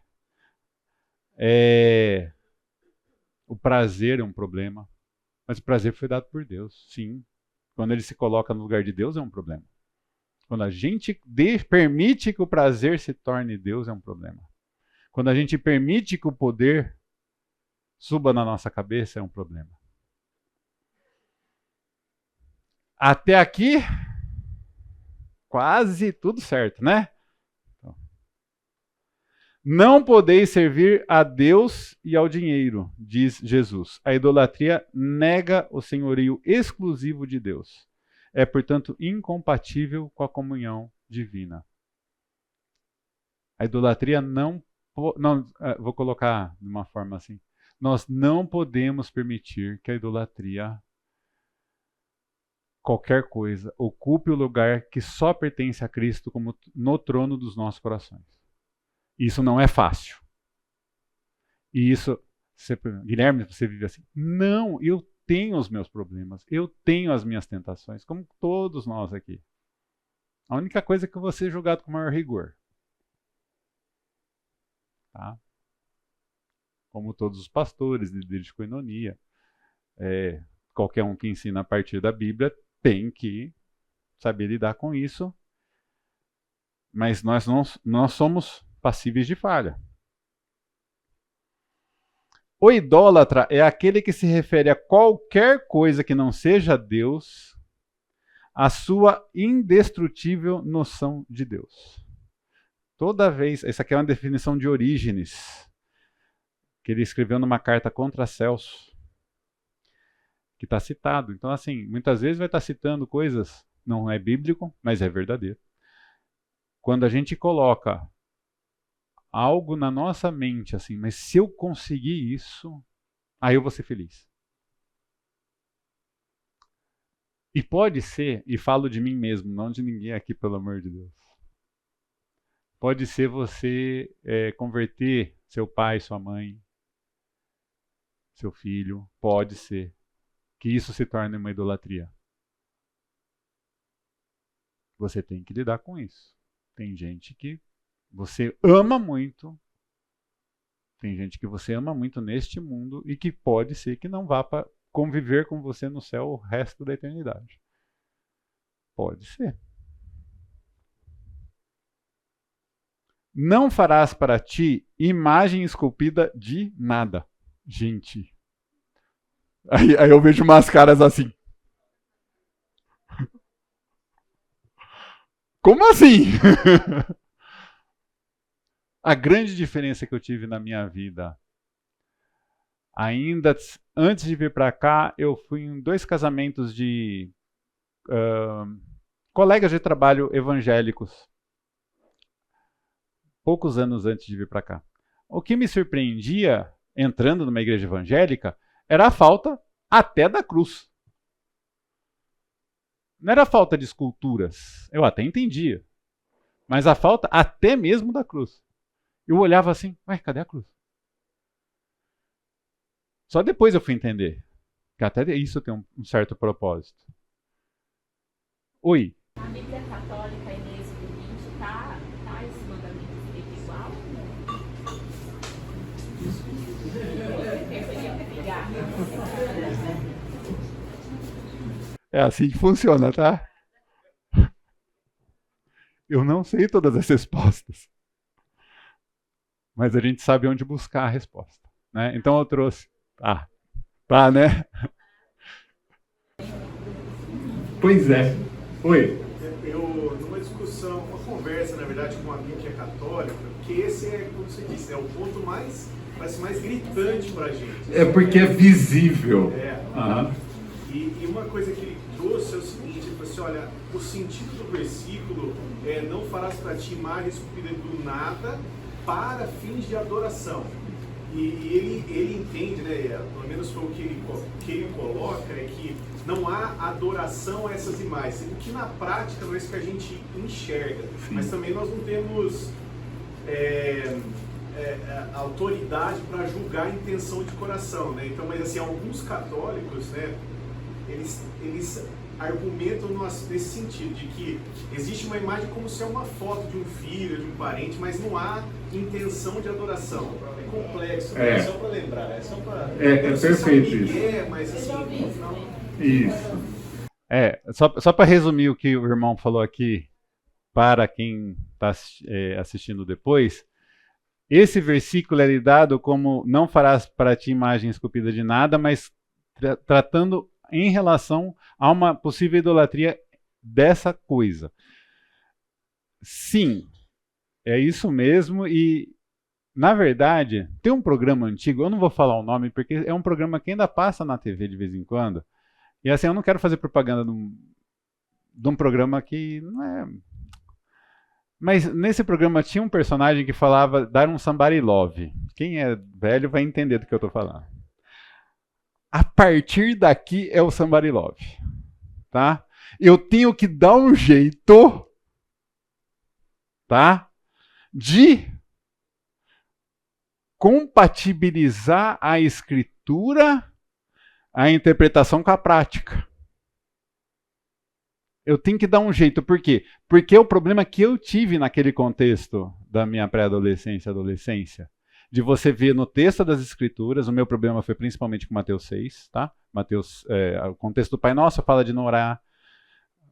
O prazer é um problema, mas o prazer foi dado por Deus, sim. Quando ele se coloca no lugar de Deus é um problema. Quando a gente permite que o prazer se torne Deus é um problema. Quando a gente permite que o poder suba na nossa cabeça é um problema. Até aqui, quase tudo certo, né? Não podeis servir a Deus e ao dinheiro, diz Jesus. A idolatria nega o senhorio exclusivo de Deus. É, portanto, incompatível com a comunhão divina. A idolatria não, vou colocar de uma forma assim. Nós não podemos permitir que a idolatria, qualquer coisa, ocupe o lugar que só pertence a Cristo como no trono dos nossos corações. Isso não é fácil. E isso, Guilherme, você vive assim? Não, eu tenho os meus problemas, eu tenho as minhas tentações, como todos nós aqui. A única coisa é que eu vou ser julgado com maior rigor. Tá? Como todos os pastores, líderes de coinonia, qualquer um que ensina a partir da Bíblia tem que saber lidar com isso, mas nós somos passíveis de falha. O idólatra é aquele que se refere a qualquer coisa que não seja Deus, a sua indestrutível noção de Deus. Toda vez, essa aqui é uma definição de Orígenes, que ele escreveu numa carta contra Celso, que está citado. Então, assim, muitas vezes vai estar citando coisas, não é bíblico, mas é verdadeiro. Quando a gente coloca algo na nossa mente, assim, mas se eu conseguir isso, aí eu vou ser feliz. E pode ser, e falo de mim mesmo, não de ninguém aqui, pelo amor de Deus. Pode ser você converter seu pai, sua mãe, seu filho, pode ser que isso se torne uma idolatria. Você tem que lidar com isso. Tem gente que você ama muito, tem gente que você ama muito neste mundo e que pode ser que não vá para conviver com você no céu o resto da eternidade. Pode ser. Não farás para ti imagem esculpida de nada. Gente. Aí eu vejo umas caras assim. Como assim? A grande diferença que eu tive na minha vida, ainda antes de vir para cá, eu fui em 2 casamentos de colegas de trabalho evangélicos, poucos anos antes de vir para cá. O que me surpreendia, entrando numa igreja evangélica, era a falta até da cruz. Não era a falta de esculturas, eu até entendia, mas a falta até mesmo da cruz. Eu olhava assim, ué, cadê a cruz? Só depois eu fui entender que até isso tem um certo propósito. Oi. A Bíblia Católica, em Êxodo 20, tá esse mandamento escrito igual ou não? É assim que funciona, tá? Eu não sei todas as respostas. Mas a gente sabe onde buscar a resposta, né? Então eu trouxe. Tá, né? Pois é. Oi. Eu, numa discussão, uma conversa, na verdade, com um amigo que é católico, porque esse é, como você disse, é o ponto mais, parece mais gritante pra gente. É porque é visível. E uma coisa que ele trouxe é o seguinte, ele falou assim, olha, o sentido do versículo é não farás para ti imagem esculpida do nada para fins de adoração. E ele entende, né, pelo menos foi o que ele coloca, é que não há adoração a essas imagens, sendo que na prática não é isso que a gente enxerga. Sim. Mas também nós não temos autoridade para julgar a intenção de coração, né? Então, mas assim, alguns católicos, né, eles argumentam nesse sentido, de que existe uma imagem como se é uma foto de um filho, de um parente, mas não há intenção de adoração. É complexo, né? Só para lembrar, é só para... É perfeito isso. Mas assim, no final... Isso. Só para resumir o que o irmão falou aqui, para quem está assistindo depois, esse versículo é dado como não farás para ti imagem esculpida de nada, mas tratando em relação a uma possível idolatria dessa coisa. Sim, é isso mesmo. E, na verdade, tem um programa antigo, eu não vou falar o nome, porque é um programa que ainda passa na TV de vez em quando. E assim, eu não quero fazer propaganda de um programa que não é... Mas nesse programa tinha um personagem que falava dar um somebody love. Quem é velho vai entender do que eu estou falando. A partir daqui é o somebody love, tá? Eu tenho que dar um jeito, tá? De compatibilizar a escritura, a interpretação com a prática. Eu tenho que dar um jeito. Por quê? Porque é o problema que eu tive naquele contexto da minha pré-adolescência e adolescência. De você ver no texto das Escrituras, o meu problema foi principalmente com Mateus 6, tá? Mateus, o contexto do Pai Nosso fala de não orar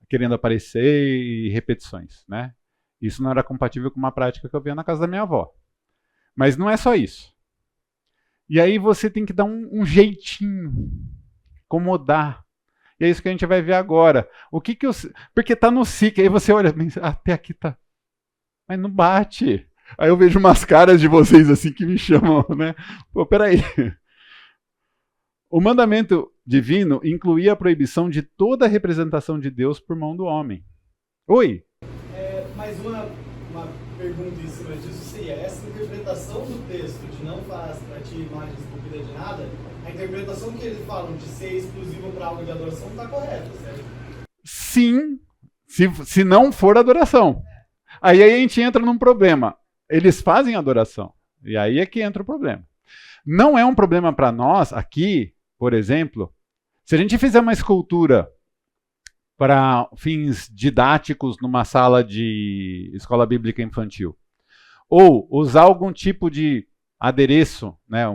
querendo aparecer e repetições, né? Isso não era compatível com uma prática que eu via na casa da minha avó. Mas não é só isso. E aí você tem que dar um jeitinho, acomodar. E é isso que a gente vai ver agora. Porque tá no SIC, aí você olha, até aqui tá. Mas não bate. Aí eu vejo umas caras de vocês assim que me chamam, né? Pô, peraí. O mandamento divino incluía a proibição de toda a representação de Deus por mão do homem. Oi? Mais uma pergunta em cima disso seria, essa interpretação do texto de não faz para ti imagem esculpida de nada, a interpretação que eles falam de ser exclusivo para algo de adoração está correta, certo? Sim, se não for adoração. Aí a gente entra num problema. Eles fazem adoração. E aí é que entra o problema. Não é um problema para nós aqui, por exemplo, se a gente fizer uma escultura para fins didáticos numa sala de escola bíblica infantil, ou usar algum tipo de adereço, né,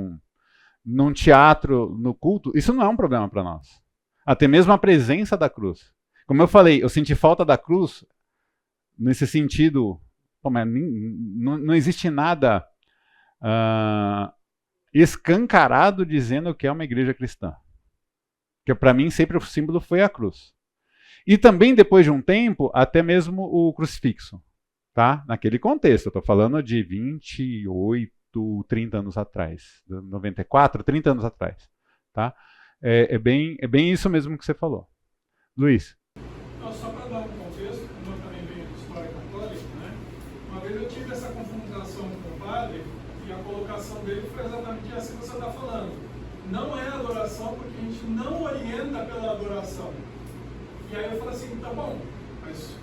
num teatro, no culto, isso não é um problema para nós. Até mesmo a presença da cruz. Como eu falei, eu senti falta da cruz nesse sentido. Mas não existe nada escancarado dizendo que é uma igreja cristã. Porque para mim sempre o símbolo foi a cruz. E também, depois de um tempo, até mesmo o crucifixo. Tá? Naquele contexto, eu estou falando de 28, 30 anos atrás. 94, 30 anos atrás. Tá? É bem isso mesmo que você falou. Luiz. Não, só para dar um contexto, como eu também venho de história católica, né? Uma vez eu tive essa confrontação com o padre e a colocação dele foi exatamente essa que você está falando. Não é adoração porque a gente não orienta pela adoração. E aí eu falo assim, tá bom, mas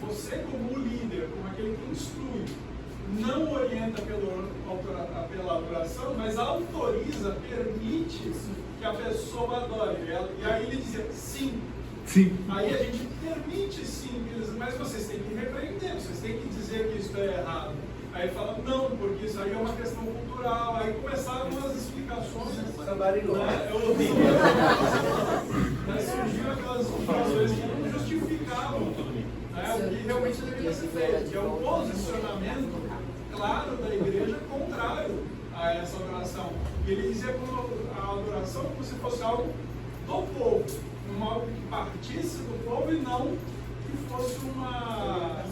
você como líder, como aquele que instrui, não orienta pela adoração, mas autoriza, permite que a pessoa adore. E aí ele dizia, sim. Sim. Aí a gente permite sim, mas vocês têm que repreender, vocês têm que dizer que isso é errado. Aí fala, não, porque isso aí é uma questão cultural. Aí começaram as explicações. Eu ouvi. Mas surgiu aquelas explicações que não justificavam o que realmente deveria ser feito, que é um posicionamento claro da igreja contrário a essa adoração. E ele dizia como a adoração como se fosse algo do povo, algo que partisse do povo e não que fosse uma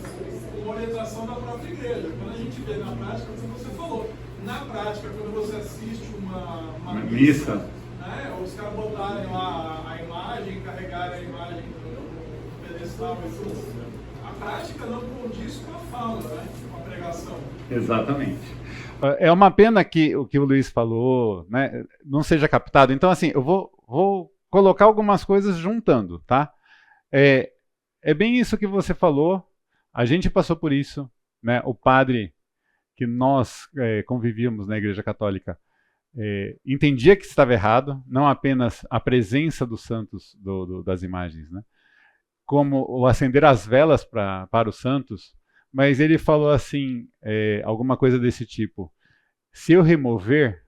orientação da própria igreja. Quando a gente vê na prática, como você falou, na prática, quando você assiste uma missa, né, os caras botarem lá a imagem, carregarem a imagem do pedestal e tudo, a prática não condiz com a fala, né, com a pregação. Exatamente. É uma pena que o que o Luiz falou, né, não seja captado. Então, assim, eu vou colocar algumas coisas juntando, tá? É bem isso que você falou. A gente passou por isso, né? O padre que nós convivíamos na Igreja Católica entendia que estava errado, não apenas a presença dos santos das imagens, né? Como o acender as velas para os santos, mas ele falou assim, alguma coisa desse tipo: se eu remover,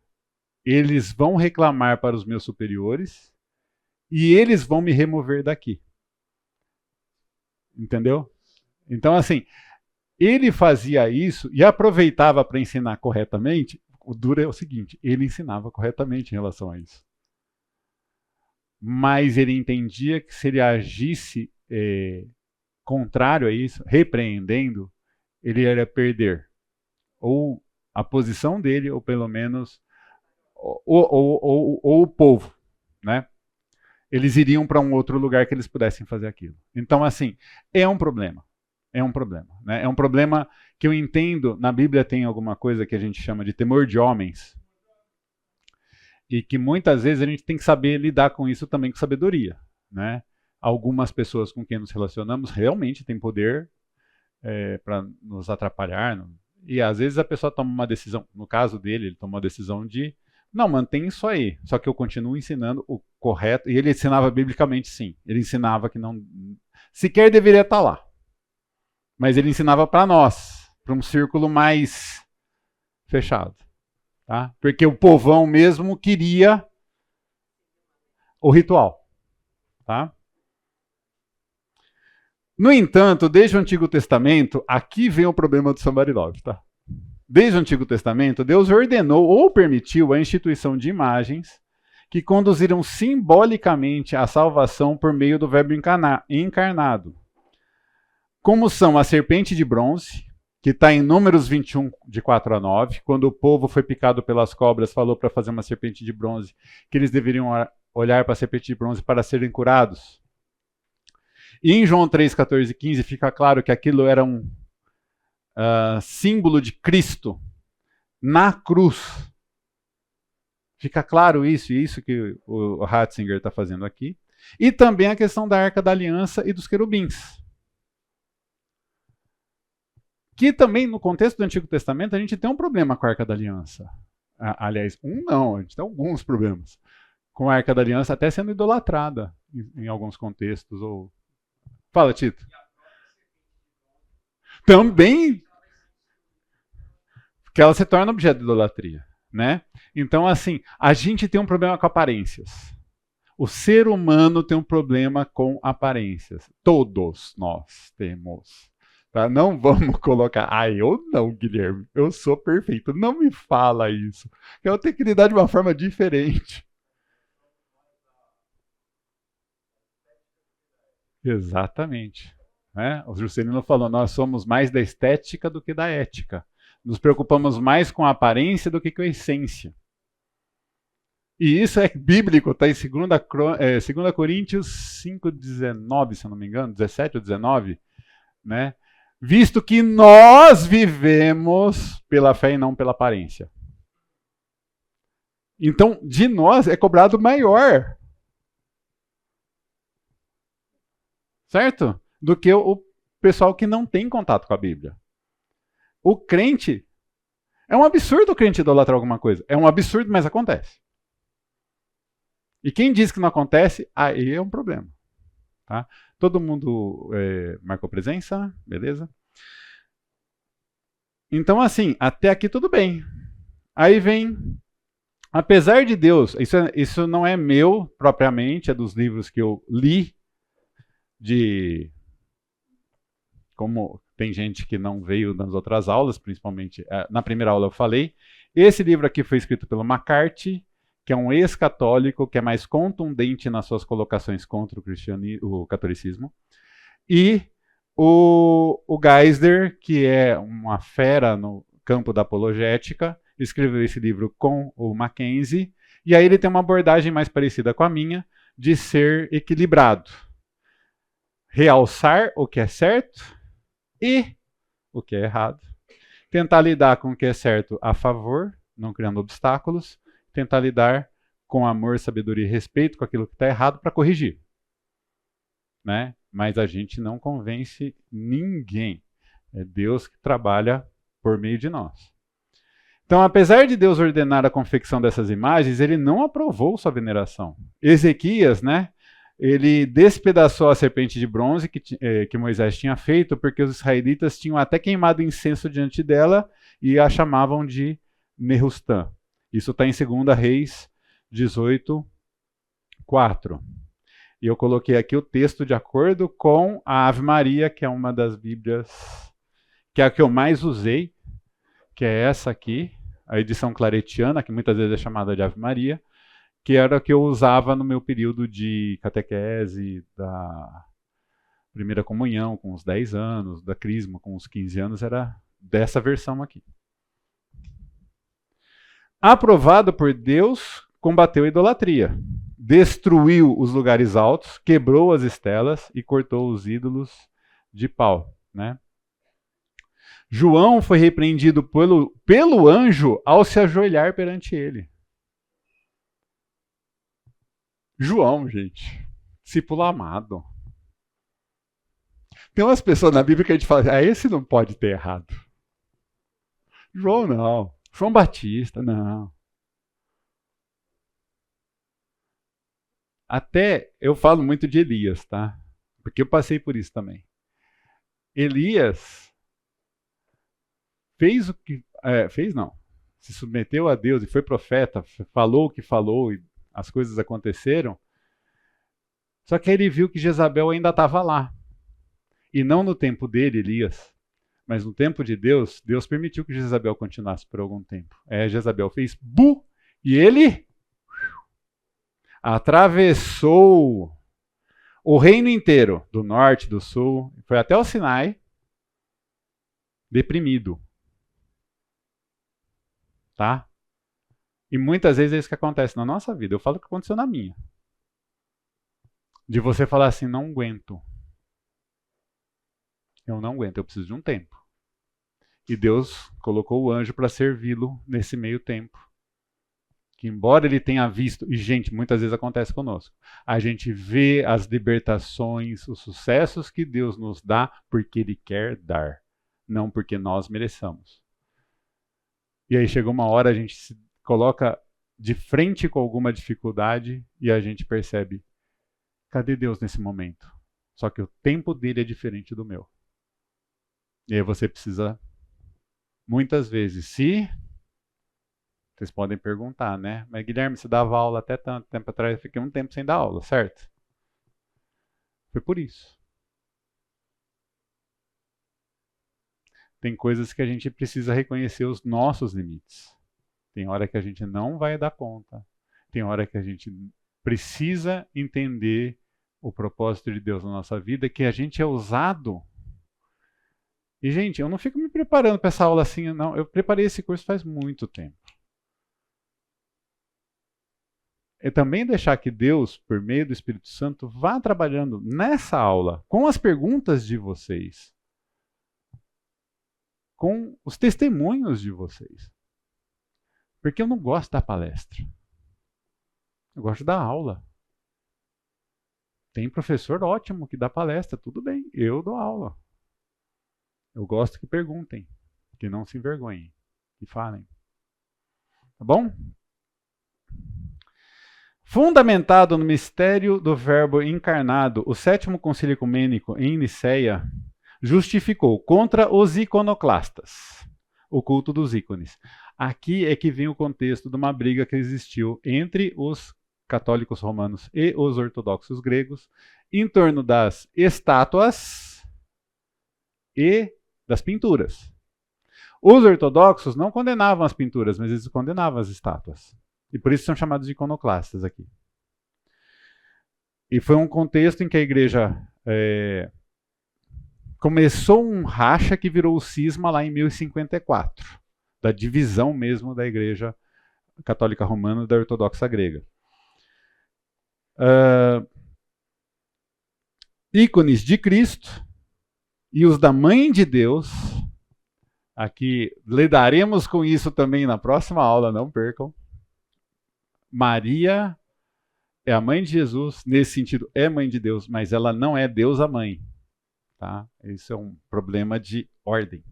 eles vão reclamar para os meus superiores e eles vão me remover daqui. Entendeu? Então, assim, ele fazia isso e aproveitava para ensinar corretamente. O duro é o seguinte, ele ensinava corretamente em relação a isso. Mas ele entendia que se ele agisse contrário a isso, repreendendo, ele ia perder ou a posição dele, ou pelo menos ou o povo, né? Eles iriam para um outro lugar que eles pudessem fazer aquilo. Então, assim, é um problema. É um problema, né? É um problema que eu entendo, na Bíblia tem alguma coisa que a gente chama de temor de homens, e que muitas vezes a gente tem que saber lidar com isso também com sabedoria, né? Algumas pessoas com quem nos relacionamos realmente têm poder para nos atrapalhar, e às vezes a pessoa toma uma decisão, no caso dele, ele tomou a decisão de não, mantém isso aí, só que eu continuo ensinando o correto, e ele ensinava biblicamente sim, ele ensinava que não sequer deveria estar lá, mas ele ensinava para nós, para um círculo mais fechado, tá? Porque o povão mesmo queria o ritual, tá? No entanto, desde o Antigo Testamento, aqui vem o problema do Sambarilov, tá? Desde o Antigo Testamento, Deus ordenou ou permitiu a instituição de imagens que conduziram simbolicamente à salvação por meio do Verbo encarnado, como são a serpente de bronze, que está em Números 21, de 4 a 9, quando o povo foi picado pelas cobras, falou para fazer uma serpente de bronze, que eles deveriam olhar para a serpente de bronze para serem curados. E em João 3, 14 e 15 fica claro que aquilo era um símbolo de Cristo na cruz. Fica claro isso, e isso que o Ratzinger está fazendo aqui. E também a questão da Arca da Aliança e dos querubins. Que também, no contexto do Antigo Testamento, a gente tem um problema com a Arca da Aliança. Aliás, a gente tem alguns problemas com a Arca da Aliança, até sendo idolatrada em alguns contextos. Fala, Tito. Também, que ela se torna objeto de idolatria, né? Então, assim, a gente tem um problema com aparências. O ser humano tem um problema com aparências. Todos nós temos. Tá? Não vamos colocar, eu não, Guilherme, eu sou perfeito. Não me fala isso. Eu tenho que lidar de uma forma diferente. Exatamente. Né? O Juscelino falou, nós somos mais da estética do que da ética. Nos preocupamos mais com a aparência do que com a essência. E isso é bíblico, está em 2 Coríntios 5,19, se eu não me engano, 17 ou 19, né? Visto que nós vivemos pela fé e não pela aparência. Então, de nós é cobrado maior. Certo? Do que o pessoal que não tem contato com a Bíblia. O crente, é um absurdo o crente idolatrar alguma coisa. É um absurdo, mas acontece. E quem diz que não acontece, aí é um problema. Tá? Todo mundo marcou presença? Beleza? Então, assim, até aqui tudo bem. Aí vem, apesar de Deus, isso não é meu propriamente, é dos livros que eu li, como tem gente que não veio nas outras aulas, principalmente na primeira aula eu falei. Esse livro aqui foi escrito pelo McCarthy, que é um ex-católico, que é mais contundente nas suas colocações contra o catolicismo. E o Geisler, que é uma fera no campo da apologética, escreveu esse livro com o Mackenzie, e aí ele tem uma abordagem mais parecida com a minha, de ser equilibrado. Realçar o que é certo e o que é errado. Tentar lidar com o que é certo a favor, não criando obstáculos. Tentar lidar com amor, sabedoria e respeito com aquilo que está errado para corrigir. Né? Mas a gente não convence ninguém. É Deus que trabalha por meio de nós. Então, apesar de Deus ordenar a confecção dessas imagens, ele não aprovou sua veneração. Ezequias, né? Ele despedaçou a serpente de bronze que Moisés tinha feito, porque os israelitas tinham até queimado incenso diante dela e a chamavam de Nehustã. Isso está em 2 Reis 18, 4. E eu coloquei aqui o texto de acordo com a Ave Maria, que é uma das Bíblias, que é a que eu mais usei, que é essa aqui, a edição claretiana, que muitas vezes é chamada de Ave Maria, que era a que eu usava no meu período de catequese, da primeira comunhão, com os 10 anos, da crisma, com os 15 anos, era dessa versão aqui. Aprovado por Deus, combateu a idolatria. Destruiu os lugares altos, quebrou as estelas e cortou os ídolos de pau. Né? João foi repreendido pelo anjo ao se ajoelhar perante ele. João, gente, discípulo amado. Tem umas pessoas na Bíblia que a gente fala, esse não pode ter errado. João não. João Batista, não. Até eu falo muito de Elias, tá? Porque eu passei por isso também. Elias fez o que... fez não. Se submeteu a Deus e foi profeta, falou o que falou e as coisas aconteceram. Só que ele viu que Jezabel ainda estava lá. E não no tempo dele, Elias. Mas no tempo de Deus, Deus permitiu que Jezabel continuasse por algum tempo. Jezabel fez bu e ele atravessou o reino inteiro, do norte, do sul, foi até o Sinai, deprimido. Tá? E muitas vezes é isso que acontece na nossa vida. Eu falo que aconteceu na minha. De você falar assim, não aguento. Eu não aguento, eu preciso de um tempo. E Deus colocou o anjo para servi-lo nesse meio tempo. Que embora ele tenha visto, e gente, muitas vezes acontece conosco, a gente vê as libertações, os sucessos que Deus nos dá porque Ele quer dar, não porque nós mereçamos. E aí chega uma hora, a gente se coloca de frente com alguma dificuldade e a gente percebe, cadê Deus nesse momento? Só que o tempo dele é diferente do meu. E aí você precisa, muitas vezes, vocês podem perguntar, né? Mas Guilherme, você dava aula até tanto tempo atrás, eu fiquei um tempo sem dar aula, certo? Foi por isso. Tem coisas que a gente precisa reconhecer os nossos limites. Tem hora que a gente não vai dar conta. Tem hora que a gente precisa entender o propósito de Deus na nossa vida, que a gente é usado. E, gente, eu não fico me preparando para essa aula assim, não. Eu preparei esse curso faz muito tempo. É também deixar que Deus, por meio do Espírito Santo, vá trabalhando nessa aula, com as perguntas de vocês, com os testemunhos de vocês. Porque eu não gosto da palestra. Eu gosto da aula. Tem professor ótimo que dá palestra, tudo bem, eu dou aula. Eu gosto que perguntem, que não se envergonhem, que falem. Tá bom? Fundamentado no mistério do Verbo encarnado, o Sétimo Concílio Ecumênico em Niceia justificou contra os iconoclastas o culto dos ícones. Aqui é que vem o contexto de uma briga que existiu entre os católicos romanos e os ortodoxos gregos em torno das estátuas e das pinturas. Os ortodoxos não condenavam as pinturas, mas eles condenavam as estátuas. E por isso são chamados de iconoclastas aqui. E foi um contexto em que a igreja começou um racha que virou o cisma lá em 1054, da divisão mesmo da igreja católica romana e da ortodoxa grega. Ícones de Cristo e os da Mãe de Deus. Aqui lidaremos com isso também na próxima aula, não percam. Maria é a mãe de Jesus, nesse sentido é mãe de Deus, mas ela não é Deus a mãe. Tá? Isso é um problema de ordem.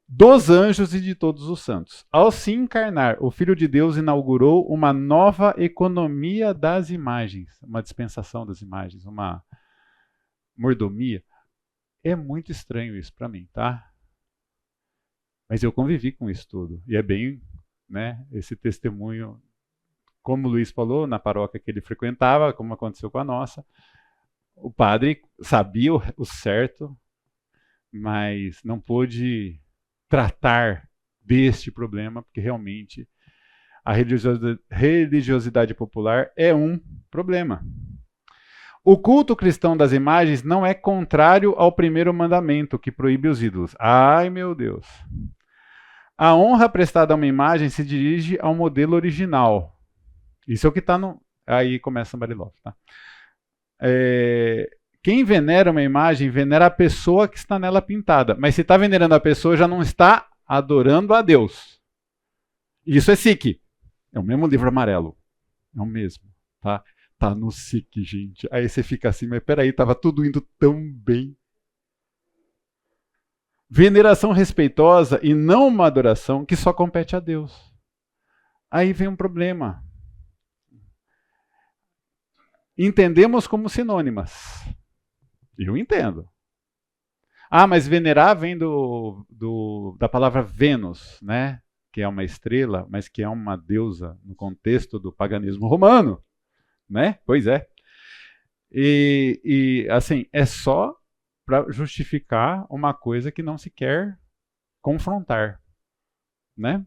Dos anjos e de todos os santos. Ao se encarnar, o Filho de Deus inaugurou uma nova economia das imagens, uma dispensação das imagens, uma mordomia. É muito estranho isso para mim, tá? Mas eu convivi com isso tudo. E é bem, né, esse testemunho, como o Luiz falou, na paróquia que ele frequentava, como aconteceu com a nossa, o padre sabia o certo, mas não pôde tratar deste problema, porque realmente a religiosidade popular é um problema. O culto cristão das imagens não é contrário ao primeiro mandamento, que proíbe os ídolos. Ai, meu Deus! A honra prestada a uma imagem se dirige ao modelo original. Isso é o que está no... Aí começa a Bariloche, tá? Quem venera uma imagem, venera a pessoa que está nela pintada. Mas se está venerando a pessoa, já não está adorando a Deus. Isso é SIC. É o mesmo livro amarelo. É o mesmo, tá? Tá no SIC, gente. Aí você fica assim, mas peraí, estava tudo indo tão bem. Veneração respeitosa e não uma adoração que só compete a Deus. Aí vem um problema. Entendemos como sinônimas. Eu entendo. Ah, mas venerar vem da palavra Vênus, né? Que é uma estrela, mas que é uma deusa no contexto do paganismo romano. Né? Pois é. E assim, é só para justificar uma coisa que não se quer confrontar, né?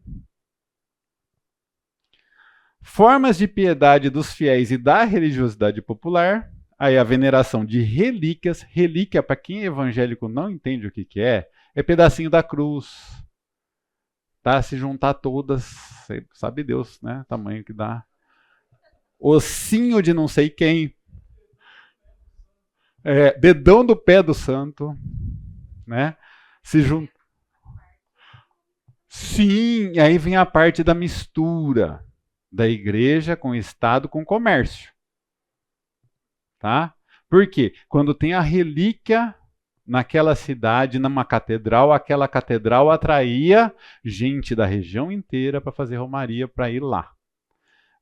Formas de piedade dos fiéis e da religiosidade popular, aí a veneração de relíquias. Relíquia, para quem é evangélico não entende o que é pedacinho da cruz, tá? Se juntar todas, sabe Deus, né? Tamanho que dá. Ossinho de não sei quem. Dedão do pé do santo, né? Se junta. Sim, aí vem a parte da mistura da igreja com o Estado com o comércio, tá? Por quê? Quando tem a relíquia naquela cidade, numa catedral, aquela catedral atraía gente da região inteira para fazer romaria, para ir lá.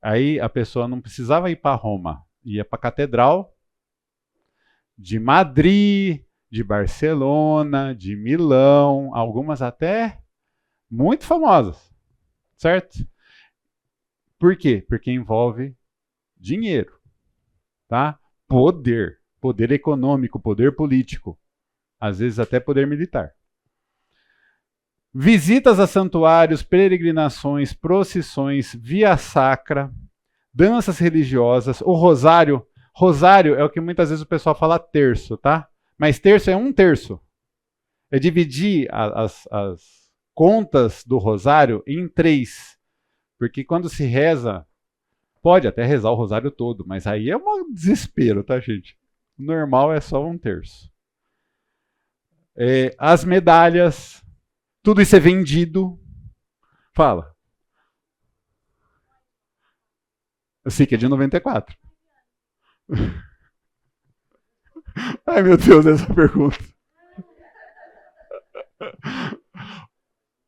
Aí a pessoa não precisava ir para Roma, ia para a catedral de Madrid, de Barcelona, de Milão, algumas até muito famosas, certo? Por quê? Porque envolve dinheiro, tá? Poder econômico, poder político, às vezes até poder militar. Visitas a santuários, peregrinações, procissões, via sacra, danças religiosas, o rosário. Rosário é o que muitas vezes o pessoal fala terço, tá? Mas terço é um terço. É dividir as contas do rosário em 3. Porque quando se reza, pode até rezar o rosário todo, mas aí é um desespero, tá, gente? O normal é só um terço. As medalhas, tudo isso é vendido. Fala. Eu sei que é de 94. Ai, meu Deus, essa pergunta.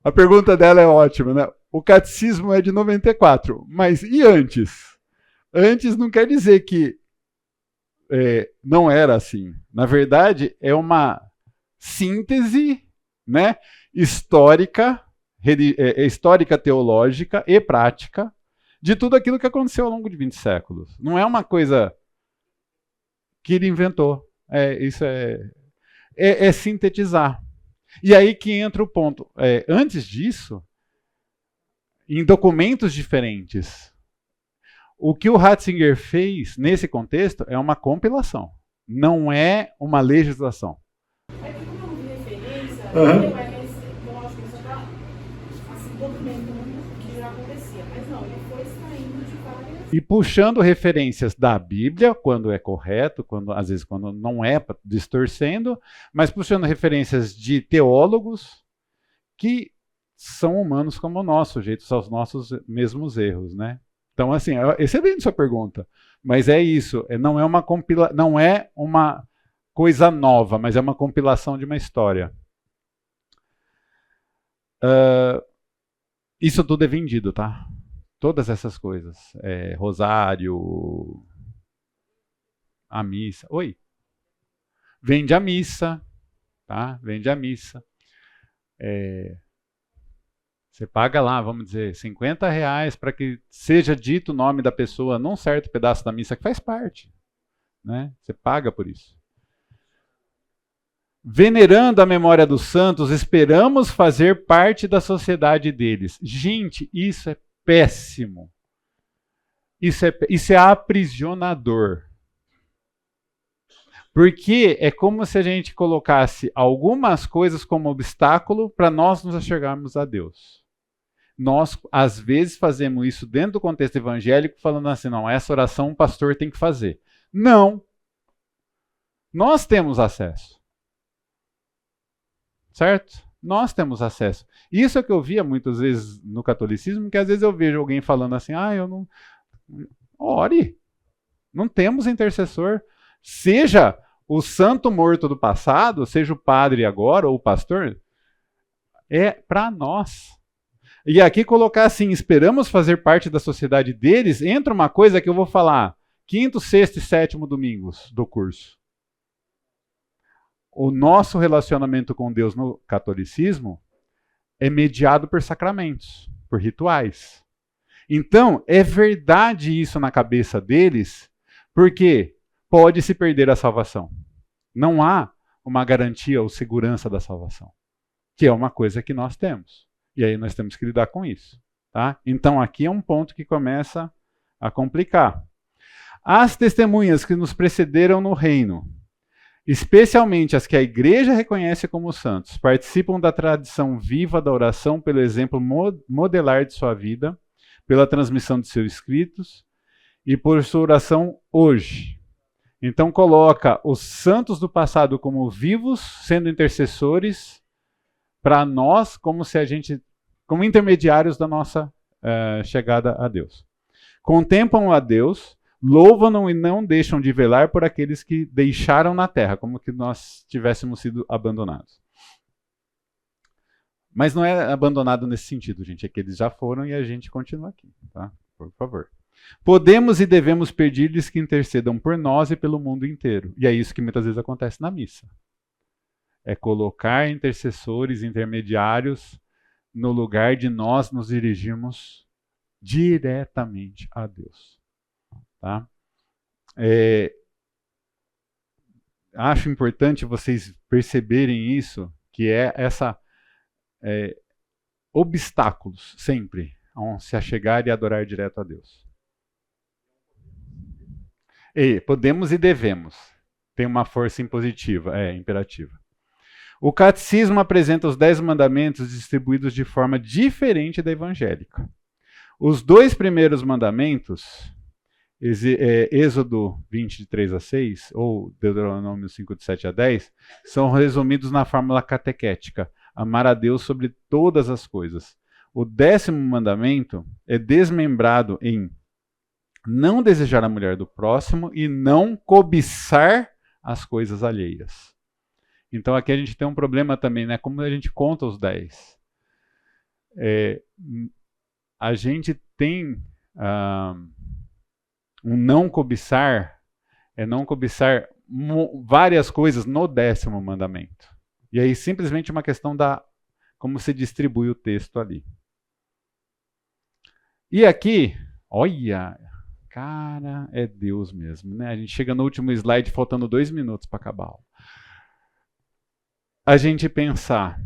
A pergunta dela é ótima, né? O catecismo é de 94, mas e antes? Antes não quer dizer que não era assim. Na verdade, é uma síntese, né, histórica, histórica, teológica e prática de tudo aquilo que aconteceu ao longo de 20 séculos. Não é uma coisa que ele inventou. Isso é sintetizar. E aí que entra o ponto. Antes disso, em documentos diferentes, o que o Ratzinger fez nesse contexto é uma compilação, não é uma legislação. É que como de referência, ele vai lógico, ele só está assim, documentando que já acontecia, mas não, ele foi extraindo de várias... E puxando referências da Bíblia, quando é correto, às vezes quando não é, distorcendo, mas puxando referências de teólogos que são humanos como nós, sujeitos aos nossos mesmos erros, né? Então, assim, excelente sua pergunta, mas é isso, não é uma coisa nova, mas é uma compilação de uma história. Isso tudo é vendido, tá? Todas essas coisas. Rosário, a missa. Oi? Vende a missa, tá? Vende a missa. Você paga lá, vamos dizer, R$50 para que seja dito o nome da pessoa num certo pedaço da missa que faz parte, né? Você paga por isso. Venerando a memória dos santos, esperamos fazer parte da sociedade deles. Gente, isso é péssimo. Isso é aprisionador. Porque é como se a gente colocasse algumas coisas como obstáculo para nós nos achegarmos a Deus. Nós, às vezes, fazemos isso dentro do contexto evangélico, falando assim, não, essa oração um pastor tem que fazer. Não. Nós temos acesso. Certo? Nós temos acesso. Isso é o que eu via muitas vezes no catolicismo, que às vezes eu vejo alguém falando assim, eu não... Ore. Não temos intercessor. Seja o santo morto do passado, seja o padre agora ou o pastor, é para nós. E aqui colocar assim, esperamos fazer parte da sociedade deles, entra uma coisa que eu vou falar, 5º, 6º e 7º domingos do curso. O nosso relacionamento com Deus no catolicismo é mediado por sacramentos, por rituais. Então, é verdade isso na cabeça deles, porque pode se perder a salvação. Não há uma garantia ou segurança da salvação, que é uma coisa que nós temos. E aí nós temos que lidar com isso. Tá? Então, aqui é um ponto que começa a complicar. As testemunhas que nos precederam no reino, especialmente as que a igreja reconhece como santos, participam da tradição viva da oração pelo exemplo modelar de sua vida, pela transmissão de seus escritos e por sua oração hoje. Então coloca os santos do passado como vivos, sendo intercessores para nós, como intermediários da nossa chegada a Deus. Contemplam a Deus, louvam-no e não deixam de velar por aqueles que deixaram na terra, como que nós tivéssemos sido abandonados. Mas não é abandonado nesse sentido, gente, é que eles já foram e a gente continua aqui, tá? Por favor. Podemos e devemos pedir-lhes que intercedam por nós e pelo mundo inteiro. E é isso que muitas vezes acontece na missa. É colocar intercessores, intermediários, no lugar de nós nos dirigirmos diretamente a Deus. Tá? Acho importante vocês perceberem isso, que é essa obstáculos sempre a se achegar e adorar direto a Deus. Podemos e devemos. Tem uma força impositiva, imperativa. O catecismo apresenta os 10 mandamentos distribuídos de forma diferente da evangélica. Os 2 primeiros mandamentos, Êxodo 20, de 3 a 6, ou Deuteronômio 5, de 7 a 10, são resumidos na fórmula catequética: amar a Deus sobre todas as coisas. O 10º mandamento é desmembrado em não desejar a mulher do próximo e não cobiçar as coisas alheias. Então aqui a gente tem um problema também, né? Como a gente conta os 10. A gente tem um não cobiçar, não cobiçar várias coisas no 10º mandamento. E aí simplesmente uma questão da como se distribui o texto ali. E aqui, olha, cara, é Deus mesmo, né? A gente chega no último slide faltando 2 minutos para acabar. A gente pensar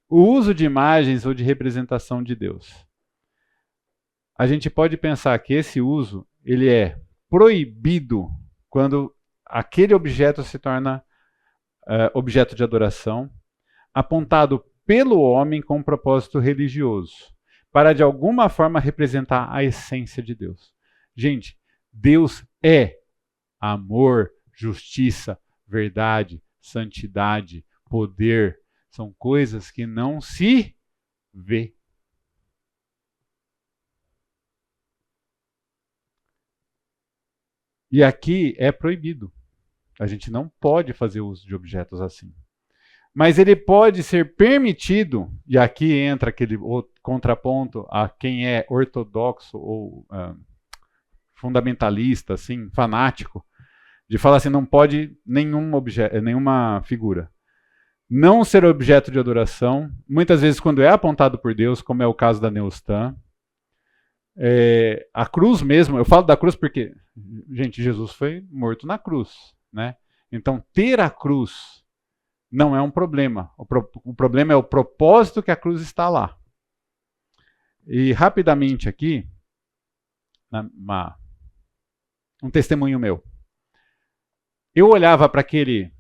o uso de imagens ou de representação de Deus. A gente pode pensar que esse uso ele é proibido quando aquele objeto se torna objeto de adoração, apontado pelo homem com um propósito religioso, para de alguma forma representar a essência de Deus. Gente, Deus é amor, justiça, verdade, santidade, poder. São coisas que não se vê. E aqui é proibido. A gente não pode fazer uso de objetos assim. Mas ele pode ser permitido, e aqui entra aquele contraponto a quem é ortodoxo ou fundamentalista, assim, fanático, de falar assim, não pode nenhuma figura não ser objeto de adoração, muitas vezes quando é apontado por Deus, como é o caso da Neustan. A cruz mesmo, eu falo da cruz porque, gente, Jesus foi morto na cruz, né? Então, ter a cruz não é um problema. O problema é o propósito que a cruz está lá. E rapidamente aqui, um testemunho meu. Eu olhava para aquele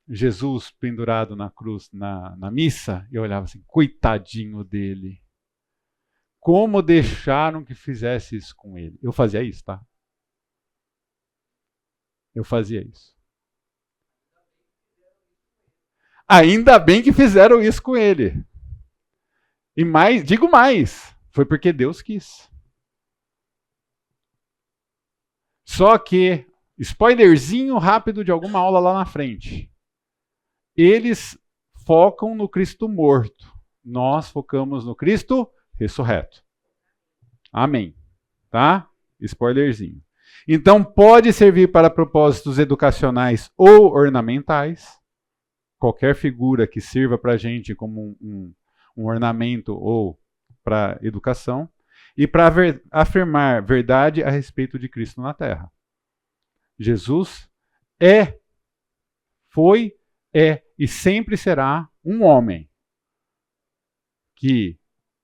Jesus pendurado na cruz na missa, e eu olhava assim, coitadinho dele. Como deixaram que fizesse isso com ele? Eu fazia isso, tá? Eu fazia isso. Ainda bem que fizeram isso com ele. E mais, digo mais, foi porque Deus quis. Só que, spoilerzinho rápido de alguma aula lá na frente. Eles focam no Cristo morto. Nós focamos no Cristo ressurreto. Amém. Tá? Spoilerzinho. Então, pode servir para propósitos educacionais ou ornamentais. Qualquer figura que sirva para a gente como um ornamento ou para educação. E para afirmar verdade a respeito de Cristo na Terra. Jesus foi e sempre será um homem que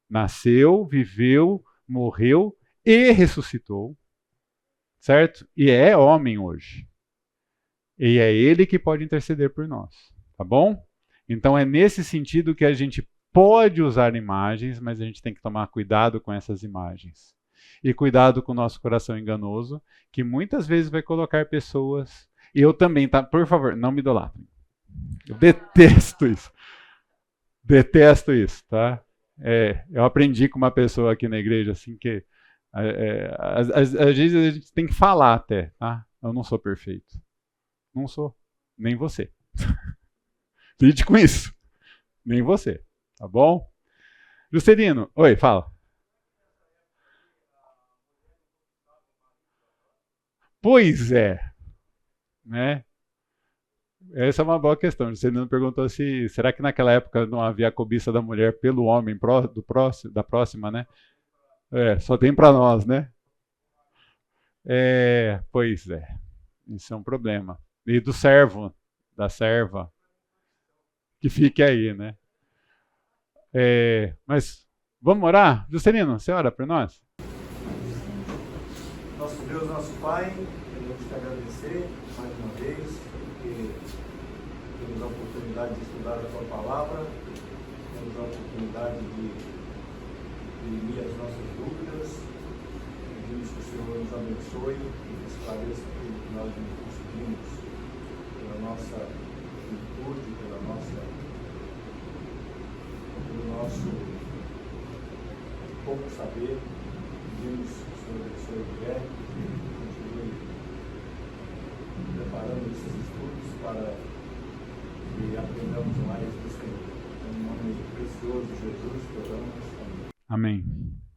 nasceu, viveu, morreu e ressuscitou, certo? E é homem hoje. E é ele que pode interceder por nós, tá bom? Então é nesse sentido que a gente pode usar imagens, mas a gente tem que tomar cuidado com essas imagens. E cuidado com o nosso coração enganoso, que muitas vezes vai colocar pessoas... E eu também, tá? Por favor, não me idolatrem. Eu detesto isso. Detesto isso, tá? Eu aprendi com uma pessoa aqui na igreja, assim, que às vezes a gente tem que falar até, tá? Eu não sou perfeito. Não sou. Nem você. Lide com isso. Nem você. Tá bom? Juscelino, oi, fala. Pois é. Né? Essa é uma boa questão. Juscelino perguntou se será que naquela época não havia a cobiça da mulher pelo homem da próxima, né? Só tem para nós, né? Pois é. Isso é um problema. E do servo, da serva, que fique aí, né? Mas vamos orar? Juscelino, você ora por nós? Nosso Nosso Deus, nosso Pai, queremos te agradecer mais uma vez, porque temos a oportunidade de estudar a tua palavra, temos a oportunidade de dirimir as nossas dúvidas. Pedimos que o Senhor nos abençoe e esclareça tudo que nós não conseguimos pela nossa virtude, pelo nosso pouco saber. Pedimos que o Senhor abençoe o Guilherme, que continue preparando esses estudos para que aprendamos mais do Senhor. Em nome precioso de Jesus, que oramos. Amém. Amém.